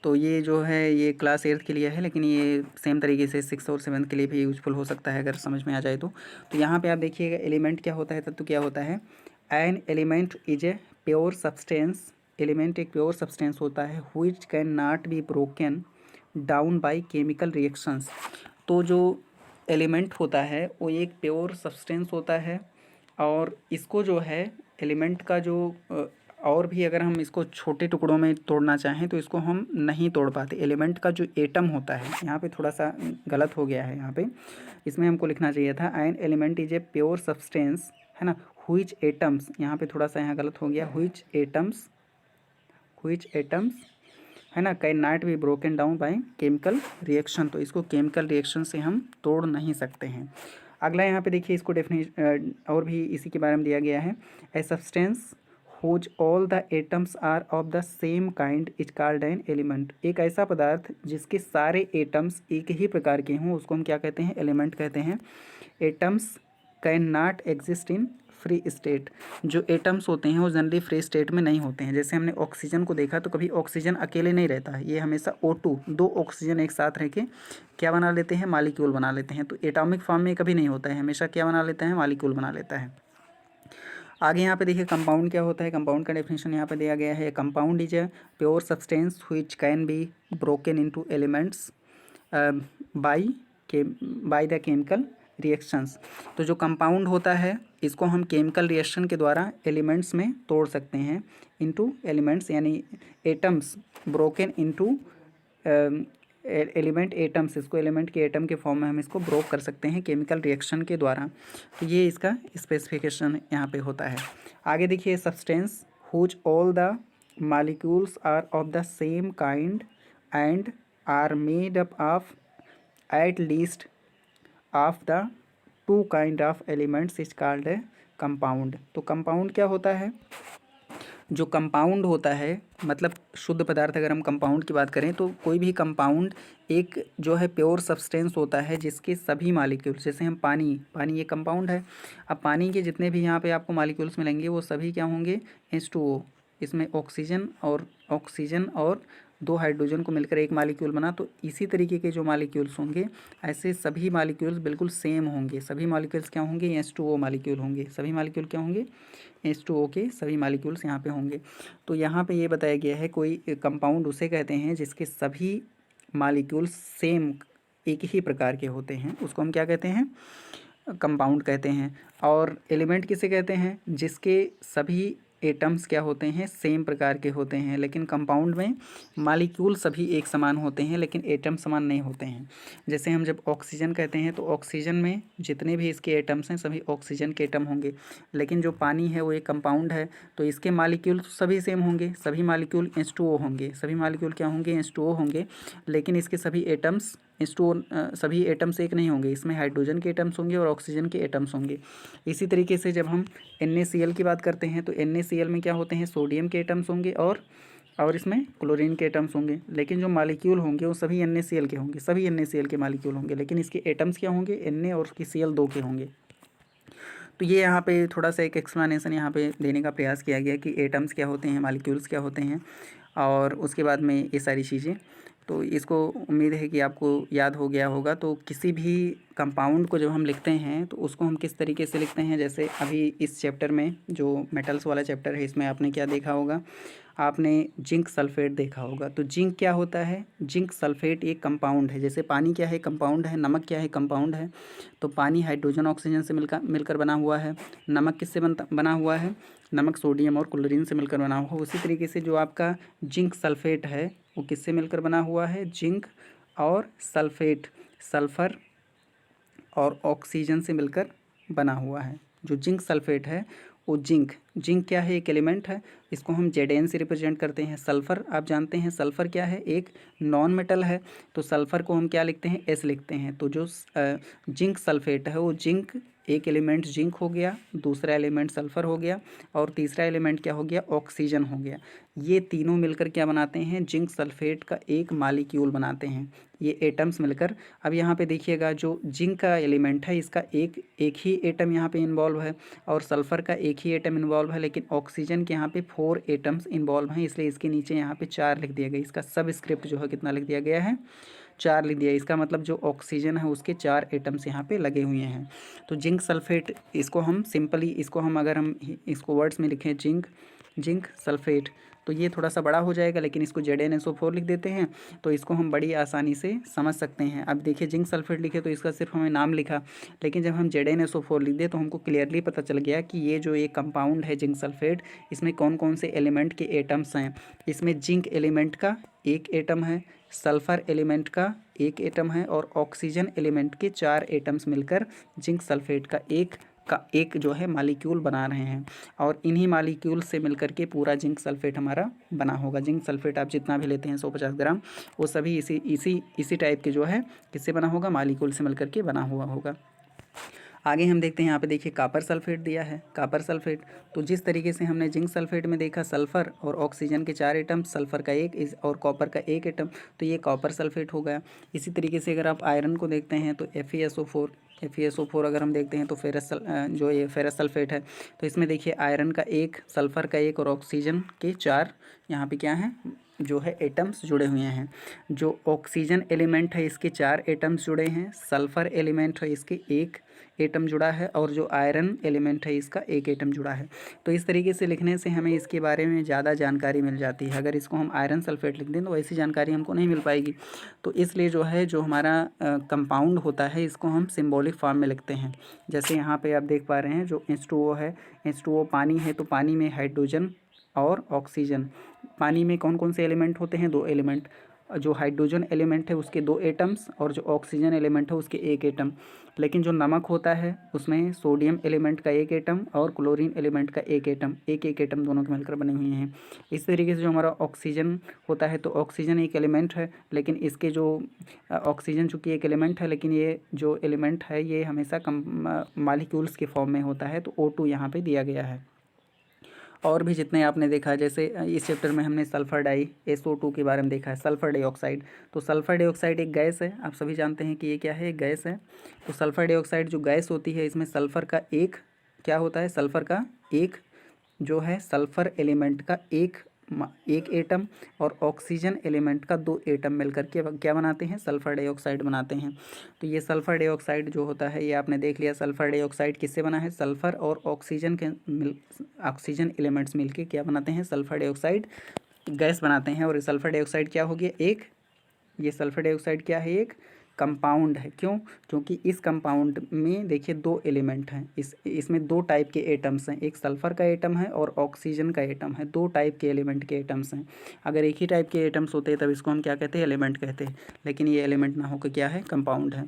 तो ये जो है ये क्लास 8th के लिए है, लेकिन ये सेम तरीके से 6th और 7th के लिए भी यूजफुल हो सकता है अगर समझ में आ जाए तो। यहाँ पे आप देखिएगा एलिमेंट क्या होता है, तत्व क्या होता है। An element is a pure substance, element एक प्योर सब्सटेंस होता है, which can not be broken down by chemical reactions. तो जो एलिमेंट होता है वो एक प्योर सब्सटेंस होता है, और इसको जो है एलिमेंट का जो और भी अगर हम इसको छोटे टुकड़ों में तोड़ना चाहें तो इसको हम नहीं तोड़ पाते। एलिमेंट का जो एटम होता है, यहाँ पे थोड़ा सा गलत हो गया है, यहाँ पे इसमें हमको लिखना चाहिए था an element is a pure substance, है ना, व्हिच एटम्स, यहाँ पे थोड़ा सा यहाँ गलत हो गया, व्हिच एटम्स, है ना, can not be broken down by chemical reaction. तो इसको केमिकल रिएक्शन से हम तोड़ नहीं सकते हैं। अगला यहाँ पे देखिए, इसको डेफिनेशन और भी इसी के बारे में दिया गया है। A substance whose all the atoms are of the same kind is called an element. एक ऐसा पदार्थ जिसके सारे एटम्स एक ही प्रकार के हों उसको हम क्या कहते हैं, एलिमेंट कहते हैं। Atoms can not exist in free state. जो एटम्स होते हैं वो जनरली फ्री स्टेट में नहीं होते हैं। जैसे हमने ऑक्सीजन को देखा तो कभी ऑक्सीजन अकेले नहीं रहता है, ये हमेशा O2 दो ऑक्सीजन एक साथ रह के क्या बना लेते हैं, मालिक्यूल बना लेते हैं। तो एटॉमिक फॉर्म में कभी नहीं होता है, हमेशा क्या बना लेता है, मालिक्यूल बना लेता है। आगे यहाँ पे देखिए कंपाउंड क्या होता है। कंपाउंड का डेफिनेशन यहाँ पे दिया गया है। Compound is a pure substance which can be broken into elements by the chemical reactions. तो जो कंपाउंड होता है इसको हम केमिकल रिएक्शन के द्वारा एलिमेंट्स में तोड़ सकते हैं। इनटू एलिमेंट्स यानी atoms, broken into element atoms, इसको एलिमेंट के एटम के फॉर्म में हम इसको ब्रोक कर सकते हैं केमिकल रिएक्शन के द्वारा। तो ये इसका स्पेसिफिकेशन यहाँ पे होता है। आगे देखिए, substance whose all the molecules are of the same kind and are made up of at least of the two kind of elements is called a compound. तो कंपाउंड क्या होता है, जो कंपाउंड होता है मतलब शुद्ध पदार्थ, अगर हम कंपाउंड की बात करें तो कोई भी कंपाउंड एक जो है प्योर सब्सटेंस होता है जिसके सभी मालिक्यूल्स, जैसे हम पानी ये कंपाउंड है। अब पानी के जितने भी यहाँ पे आपको मालिक्यूल्स मिलेंगे वो सभी क्या होंगे, H2O। इसमें ऑक्सीजन और दो हाइड्रोजन को मिलकर एक मालिक्यूल बना। तो इसी तरीके के जो मालिक्यूल्स होंगे ऐसे सभी मालिक्यूल्स बिल्कुल सेम होंगे। सभी मालिक्यूल्स क्या होंगे, H2O मालिक्यूल होंगे। सभी मालिक्यूल क्या होंगे, H2O के सभी मालिक्यूल्स यहाँ पे होंगे। तो यहाँ पे ये बताया गया है कोई कंपाउंड उसे कहते हैं जिसके सभी मालिक्यूल्स सेम एक ही प्रकार के होते हैं, उसको हम क्या कहते हैं, कंपाउंड कहते हैं। और एलिमेंट किसे कहते हैं? जिसके सभी एटम्स क्या होते हैं? सेम प्रकार के होते हैं। लेकिन कंपाउंड में मालिक्यूल सभी एक समान होते हैं लेकिन एटम समान नहीं होते हैं। जैसे हम जब ऑक्सीजन कहते हैं तो ऑक्सीजन में जितने भी इसके एटम्स हैं सभी ऑक्सीजन के एटम होंगे। लेकिन जो पानी है वो एक कंपाउंड है तो इसके मालिक्यूल तो सभी सेम होंगे, सभी मालिक्यूल H2O होंगे, सभी मालिक्यूल क्या होंगे? H2O होंगे। लेकिन इसके सभी एटम्स सभी एटम्स एक नहीं होंगे, इसमें हाइड्रोजन के एटम्स होंगे और ऑक्सीजन के एटम्स होंगे। इसी तरीके से जब हम NaCl की बात करते हैं तो NaCl में क्या होते हैं? सोडियम के एटम्स होंगे और इसमें क्लोरीन के एटम्स होंगे। लेकिन जो मालिक्यूल होंगे वो सभी NaCl के होंगे, सभी NaCl के मालिक्यूल होंगे। लेकिन इसके एटम्स क्या होंगे? Na और उसकी Cl दो के होंगे। तो ये यहाँ पे थोड़ा सा एक एक्सप्लेनेशन यहाँ पे देने का प्रयास किया गया कि एटम्स क्या होते हैं, मालिक्यूल्स क्या होते हैं और उसके बाद में ये सारी चीज़ें। तो इसको उम्मीद है कि आपको याद हो गया होगा। तो किसी भी कंपाउंड को जब हम लिखते हैं तो उसको हम किस तरीके से लिखते हैं? जैसे अभी इस चैप्टर में जो मेटल्स वाला चैप्टर है इसमें आपने क्या देखा होगा? आपने जिंक सल्फेट देखा होगा। तो जिंक क्या होता है? जिंक सल्फेट एक कंपाउंड है। जैसे पानी क्या है? कंपाउंड है। नमक क्या है? कंपाउंड है। तो पानी हाइड्रोजन ऑक्सीजन से मिलकर बना हुआ है। नमक किससे बना हुआ है? नमक सोडियम और क्लोरीन से मिलकर बना हुआ है। उसी तरीके से जो आपका जिंक सल्फेट है वो किससे मिलकर बना हुआ है? जिंक और सल्फेट, सल्फ़र और ऑक्सीजन से मिलकर बना हुआ है। जो जिंक सल्फेट है वो जिंक क्या है? एक एलिमेंट है। इसको हम Zn से रिप्रेजेंट करते हैं। सल्फ़र आप जानते हैं, सल्फ़र क्या है? एक नॉन मेटल है। तो सल्फ़र को हम क्या लिखते हैं? S लिखते हैं। तो जो जिंक सल्फेट है वो जिंक, एक एलिमेंट जिंक हो गया, दूसरा एलिमेंट सल्फ़र हो गया और तीसरा एलिमेंट क्या हो गया? ऑक्सीजन हो गया। ये तीनों मिलकर क्या बनाते हैं? जिंक सल्फेट का एक मालिक्यूल बनाते हैं, ये एटम्स मिलकर। अब यहाँ पे देखिएगा जो जिंक का एलिमेंट है इसका एक ही एटम यहाँ पे इन्वॉल्व है और सल्फ़र का एक ही एटम इन्वॉल्व है। लेकिन ऑक्सीजन के यहाँ पे 4 एटम्स इन्वॉल्व हैं, इसलिए इसके नीचे यहाँ पे 4 लिख दिया गया। इसका सब स्क्रिप्ट जो है कितना लिख दिया गया है? 4 लिख दिया। इसका मतलब जो ऑक्सीजन है उसके 4 एटम्स यहाँ पे लगे हुए हैं। तो जिंक सल्फेट, इसको हम सिंपली इसको हम अगर हम इसको वर्ड्स में लिखें जिंक सल्फेट तो ये थोड़ा सा बड़ा हो जाएगा, लेकिन इसको ZnSO4 लिख देते हैं तो इसको हम बड़ी आसानी से समझ सकते हैं। अब देखिए जिंक सल्फेट लिखे तो इसका सिर्फ हमें नाम लिखा, लेकिन जब हम ZnSO4 लिख दे तो हमको क्लियरली पता चल गया कि ये जो एक कंपाउंड है जिंक सल्फेट, इसमें कौन कौन से एलिमेंट के एटम्स हैं। इसमें जिंक एलिमेंट का एक एटम है, सल्फ़र एलिमेंट का एक एटम है और ऑक्सीजन एलिमेंट के 4 एटम्स मिलकर जिंक सल्फेट का एक जो है मालिक्यूल बना रहे हैं। और इन्हीं मालिक्यूल से मिलकर के पूरा जिंक सल्फेट हमारा बना होगा। जिंक सल्फेट आप जितना भी लेते हैं 150 ग्राम, वो सभी इसी टाइप के जो है किससे बना होगा? मालिक्यूल से मिलकर के बना हुआ होगा। आगे हम देखते हैं, यहाँ पे देखिए कॉपर सल्फेट दिया है। कॉपर सल्फेट, तो जिस तरीके से हमने जिंक सल्फेट में देखा सल्फ़र और ऑक्सीजन के 4 एटम, सल्फ़र का एक और कॉपर का एक एटम, तो ये कॉपर सल्फेट हो गया। इसी तरीके से अगर आप आयरन को देखते हैं तो FeSO4 अगर हम देखते हैं तो जो ये फेरस सल्फेट है, तो इसमें देखिए आयरन का एक, सल्फ़र का एक और ऑक्सीजन के 4 यहाँ पे क्या हैं? जो है एटम्स जुड़े हुए हैं। जो ऑक्सीजन एलिमेंट है इसके 4 एटम्स जुड़े हैं, सल्फ़र एलिमेंट है इसके एक एटम जुड़ा है और जो आयरन एलिमेंट है इसका एक एटम जुड़ा है। तो इस तरीके से लिखने से हमें इसके बारे में ज़्यादा जानकारी मिल जाती है। अगर इसको हम आयरन सल्फेट लिख दें तो ऐसी जानकारी हमको नहीं मिल पाएगी। तो इसलिए जो है जो हमारा कंपाउंड होता है इसको हम सिंबॉलिक फॉर्म में लिखते हैं। जैसे यहाँ पे आप देख पा रहे हैं जो H2O है, H2O पानी है तो पानी में हाइड्रोजन और ऑक्सीजन। पानी में कौन कौन से एलिमेंट होते हैं? 2 एलिमेंट। जो हाइड्रोजन एलिमेंट है उसके 2 एटम्स और जो ऑक्सीजन एलिमेंट है उसके एक एटम। लेकिन जो नमक होता है उसमें सोडियम एलिमेंट का एक एटम और क्लोरीन एलिमेंट का एक एटम, एक एटम दोनों के मिलकर बने हुए हैं। इस तरीके से जो हमारा ऑक्सीजन होता है तो ऑक्सीजन एक एलिमेंट है, लेकिन इसके जो ऑक्सीजन चूँकि एक एलिमेंट है लेकिन ये जो एलिमेंट है ये हमेशा मालिक्यूल्स के फॉर्म में होता है, तो O2 यहाँ पे दिया गया है। और भी जितने आपने देखा, जैसे इस चैप्टर में हमने सल्फ़र डाई SO2 के बारे में देखा है, सल्फ़र डाइऑक्साइड। तो सल्फ़र डाइऑक्साइड एक गैस है, आप सभी जानते हैं कि ये क्या है? एक गैस है। तो सल्फ़र डाइऑक्साइड जो गैस होती है इसमें सल्फ़र का एक क्या होता है? सल्फ़र का एक जो है सल्फ़र एलिमेंट का एक एटम और ऑक्सीजन एलिमेंट का 2 एटम मिलकर के क्या बनाते हैं? सल्फ़र डाइऑक्साइड बनाते हैं। तो ये सल्फ़र डाइऑक्साइड जो होता है ये आपने देख लिया। सल्फ़र डाइऑक्साइड किससे बना है? सल्फ़र और ऑक्सीजन एलिमेंट्स मिलके क्या बनाते हैं? सल्फ़र डाइऑक्साइड गैस बनाते हैं। और सल्फ़र डाइऑक्साइड क्या हो गया? एक, ये सल्फ़र डाइऑक्साइड क्या है? एक कंपाउंड है। क्यों? क्योंकि इस कंपाउंड में देखिए दो एलिमेंट हैं, इसमें दो टाइप के एटम्स हैं, एक सल्फ़र का एटम है और ऑक्सीजन का एटम है, दो टाइप के एलिमेंट के एटम्स हैं। अगर एक ही टाइप के एटम्स होते तब इसको हम क्या कहते हैं? एलिमेंट कहते हैं, लेकिन ये एलिमेंट ना होकर क्या है? कंपाउंड है।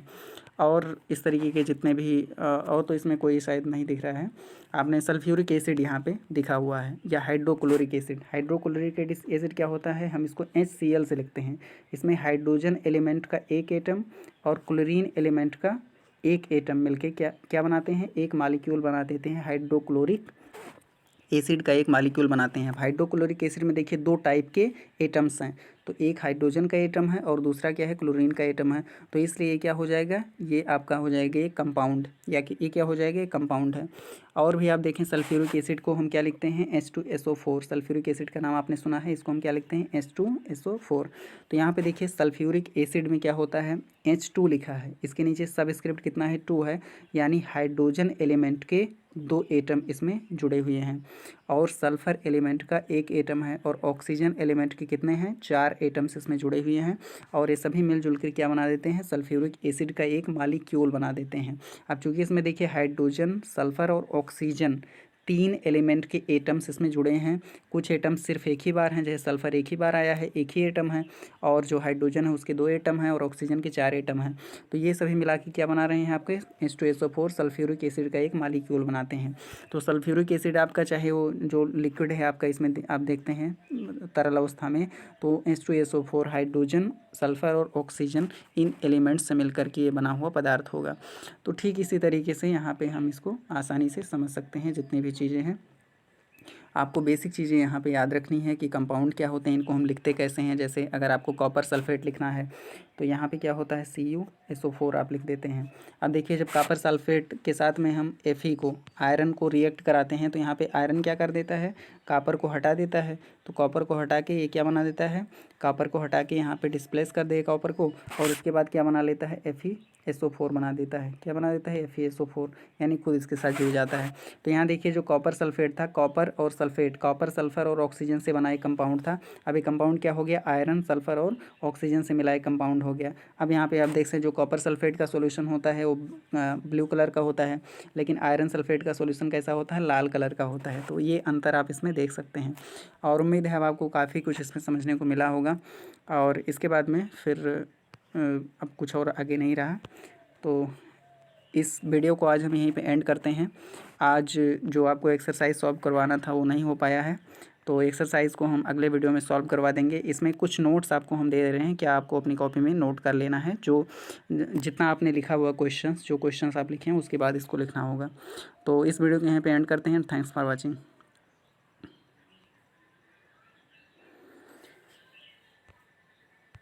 और इस तरीके के जितने भी और तो इसमें कोई शायद नहीं दिख रहा है। आपने सल्फ्यूरिक एसिड यहाँ पे दिखा हुआ है, या हाइड्रोक्लोरिक एसिड। हाइड्रोक्लोरिक एसिड क्या होता है? हम इसको HCl से लिखते हैं। इसमें हाइड्रोजन एलिमेंट का एक एटम और क्लोरीन एलिमेंट का एक एटम मिलके क्या क्या बनाते हैं? एक मालिक्यूल बना देते हैं, हाइड्रोक्लोरिक एसिड का एक मालिक्यूल बनाते हैं। हाइड्रोक्लोरिक एसिड में देखिए दो टाइप के एटम्स हैं, तो एक हाइड्रोजन का एटम है और दूसरा क्या है? क्लोरीन का एटम है। तो इसलिए ये क्या हो जाएगा? ये आपका हो जाएगा एक कंपाउंड, या कि ये क्या हो जाएगा? एक कंपाउंड है। और भी आप देखें सल्फ्यूरिक एसिड को हम क्या लिखते हैं? H2SO4। सल्फ्यूरिक एसिड का नाम आपने सुना है, इसको हम क्या लिखते हैं? H2SO4। तो यहाँ पे देखिए सल्फ्यूरिक एसिड में क्या होता है? H2 लिखा है, इसके नीचे सबस्क्रिप्ट कितना है? 2 है, यानी हाइड्रोजन एलिमेंट के दो एटम इसमें जुड़े हुए हैं। और सल्फ़र एलिमेंट का एक एटम है और ऑक्सीजन एलिमेंट के कितने हैं? 4 एटम्स इसमें जुड़े हुए हैं। और ये सभी मिलजुल कर क्या बना देते हैं? सल्फ्यूरिक एसिड का एक मालिक्यूल बना देते हैं। अब चूंकि इसमें देखिए हाइड्रोजन, सल्फ़र और ऑक्सीजन 3 एलिमेंट के एटम्स इसमें जुड़े हैं। कुछ एटम्स सिर्फ एक ही बार हैं, जैसे सल्फ़र एक ही बार आया है, एक ही एटम है, और जो हाइड्रोजन है उसके 2 एटम हैं और ऑक्सीजन के 4 एटम हैं। तो ये सभी मिला के क्या बना रहे हैं? आपके H2SO4 सल्फ्यूरिक एसिड का एक मालिक्यूल बनाते हैं। तो सल्फ्यूरिक एसिड आपका चाहे वो जो लिक्विड है आपका, इसमें आप देखते हैं तरल अवस्था में, तो H2SO4 हाइड्रोजन, सल्फ़र और ऑक्सीजन इन एलिमेंट्स से मिलकर के ये बना हुआ पदार्थ होगा। तो ठीक इसी तरीके से यहाँ पे हम इसको आसानी से समझ सकते हैं। जितनी भी चीज़ें हैं आपको बेसिक चीज़ें यहाँ पे याद रखनी है कि कंपाउंड क्या होते हैं, इनको हम लिखते कैसे हैं। जैसे अगर आपको कॉपर सल्फेट लिखना है तो यहाँ पे क्या होता है? CuSO4 आप लिख देते हैं। अब देखिए जब कॉपर सल्फेट के साथ में हम Fe को, आयरन को रिएक्ट कराते हैं तो यहाँ पे आयरन क्या कर देता है? कॉपर को हटा देता है। तो कॉपर को हटा के ये क्या बना देता है? कॉपर को हटा के यहाँ पे डिस्प्लेस कर देगा कॉपर को, और उसके बाद क्या बना लेता है? FeSO4 बना देता है। क्या बना देता है? FeSO4, यानी खुद इसके साथ जुड़ जाता है। तो यहाँ देखिए जो कॉपर सल्फेट था, कॉपर और सल्फेट, कॉपर सल्फर और ऑक्सीजन से बना एक कंपाउंड था। अब ये कंपाउंड क्या हो गया? आयरन, सल्फर और ऑक्सीजन से मिला एक कंपाउंड हो गया। अब यहाँ पे आप देख सकते हैं जो कॉपर सल्फेट का सॉल्यूशन होता है वो ब्लू कलर का होता है, लेकिन आयरन सल्फेट का सॉल्यूशन कैसा होता है? लाल कलर का होता है। तो ये अंतर आप इसमें देख सकते हैं, और उम्मीद है अब आपको काफ़ी कुछ इसमें समझने को मिला होगा। और इसके बाद में फिर अब कुछ और आगे नहीं रहा, तो इस वीडियो को आज हम यहीं पे एंड करते हैं। आज जो आपको एक्सरसाइज सॉल्व करवाना था वो नहीं हो पाया है, तो एक्सरसाइज को हम अगले वीडियो में सॉल्व करवा देंगे। इसमें कुछ नोट्स आपको हम दे रहे हैं कि आपको अपनी कॉपी में नोट कर लेना है, जो जितना आपने लिखा हुआ क्वेश्चंस, जो क्वेश्चंस आप लिखे हैं उसके बाद इसको लिखना होगा। तो इस वीडियो को यहीं पे एंड करते हैं। Thanks for watching.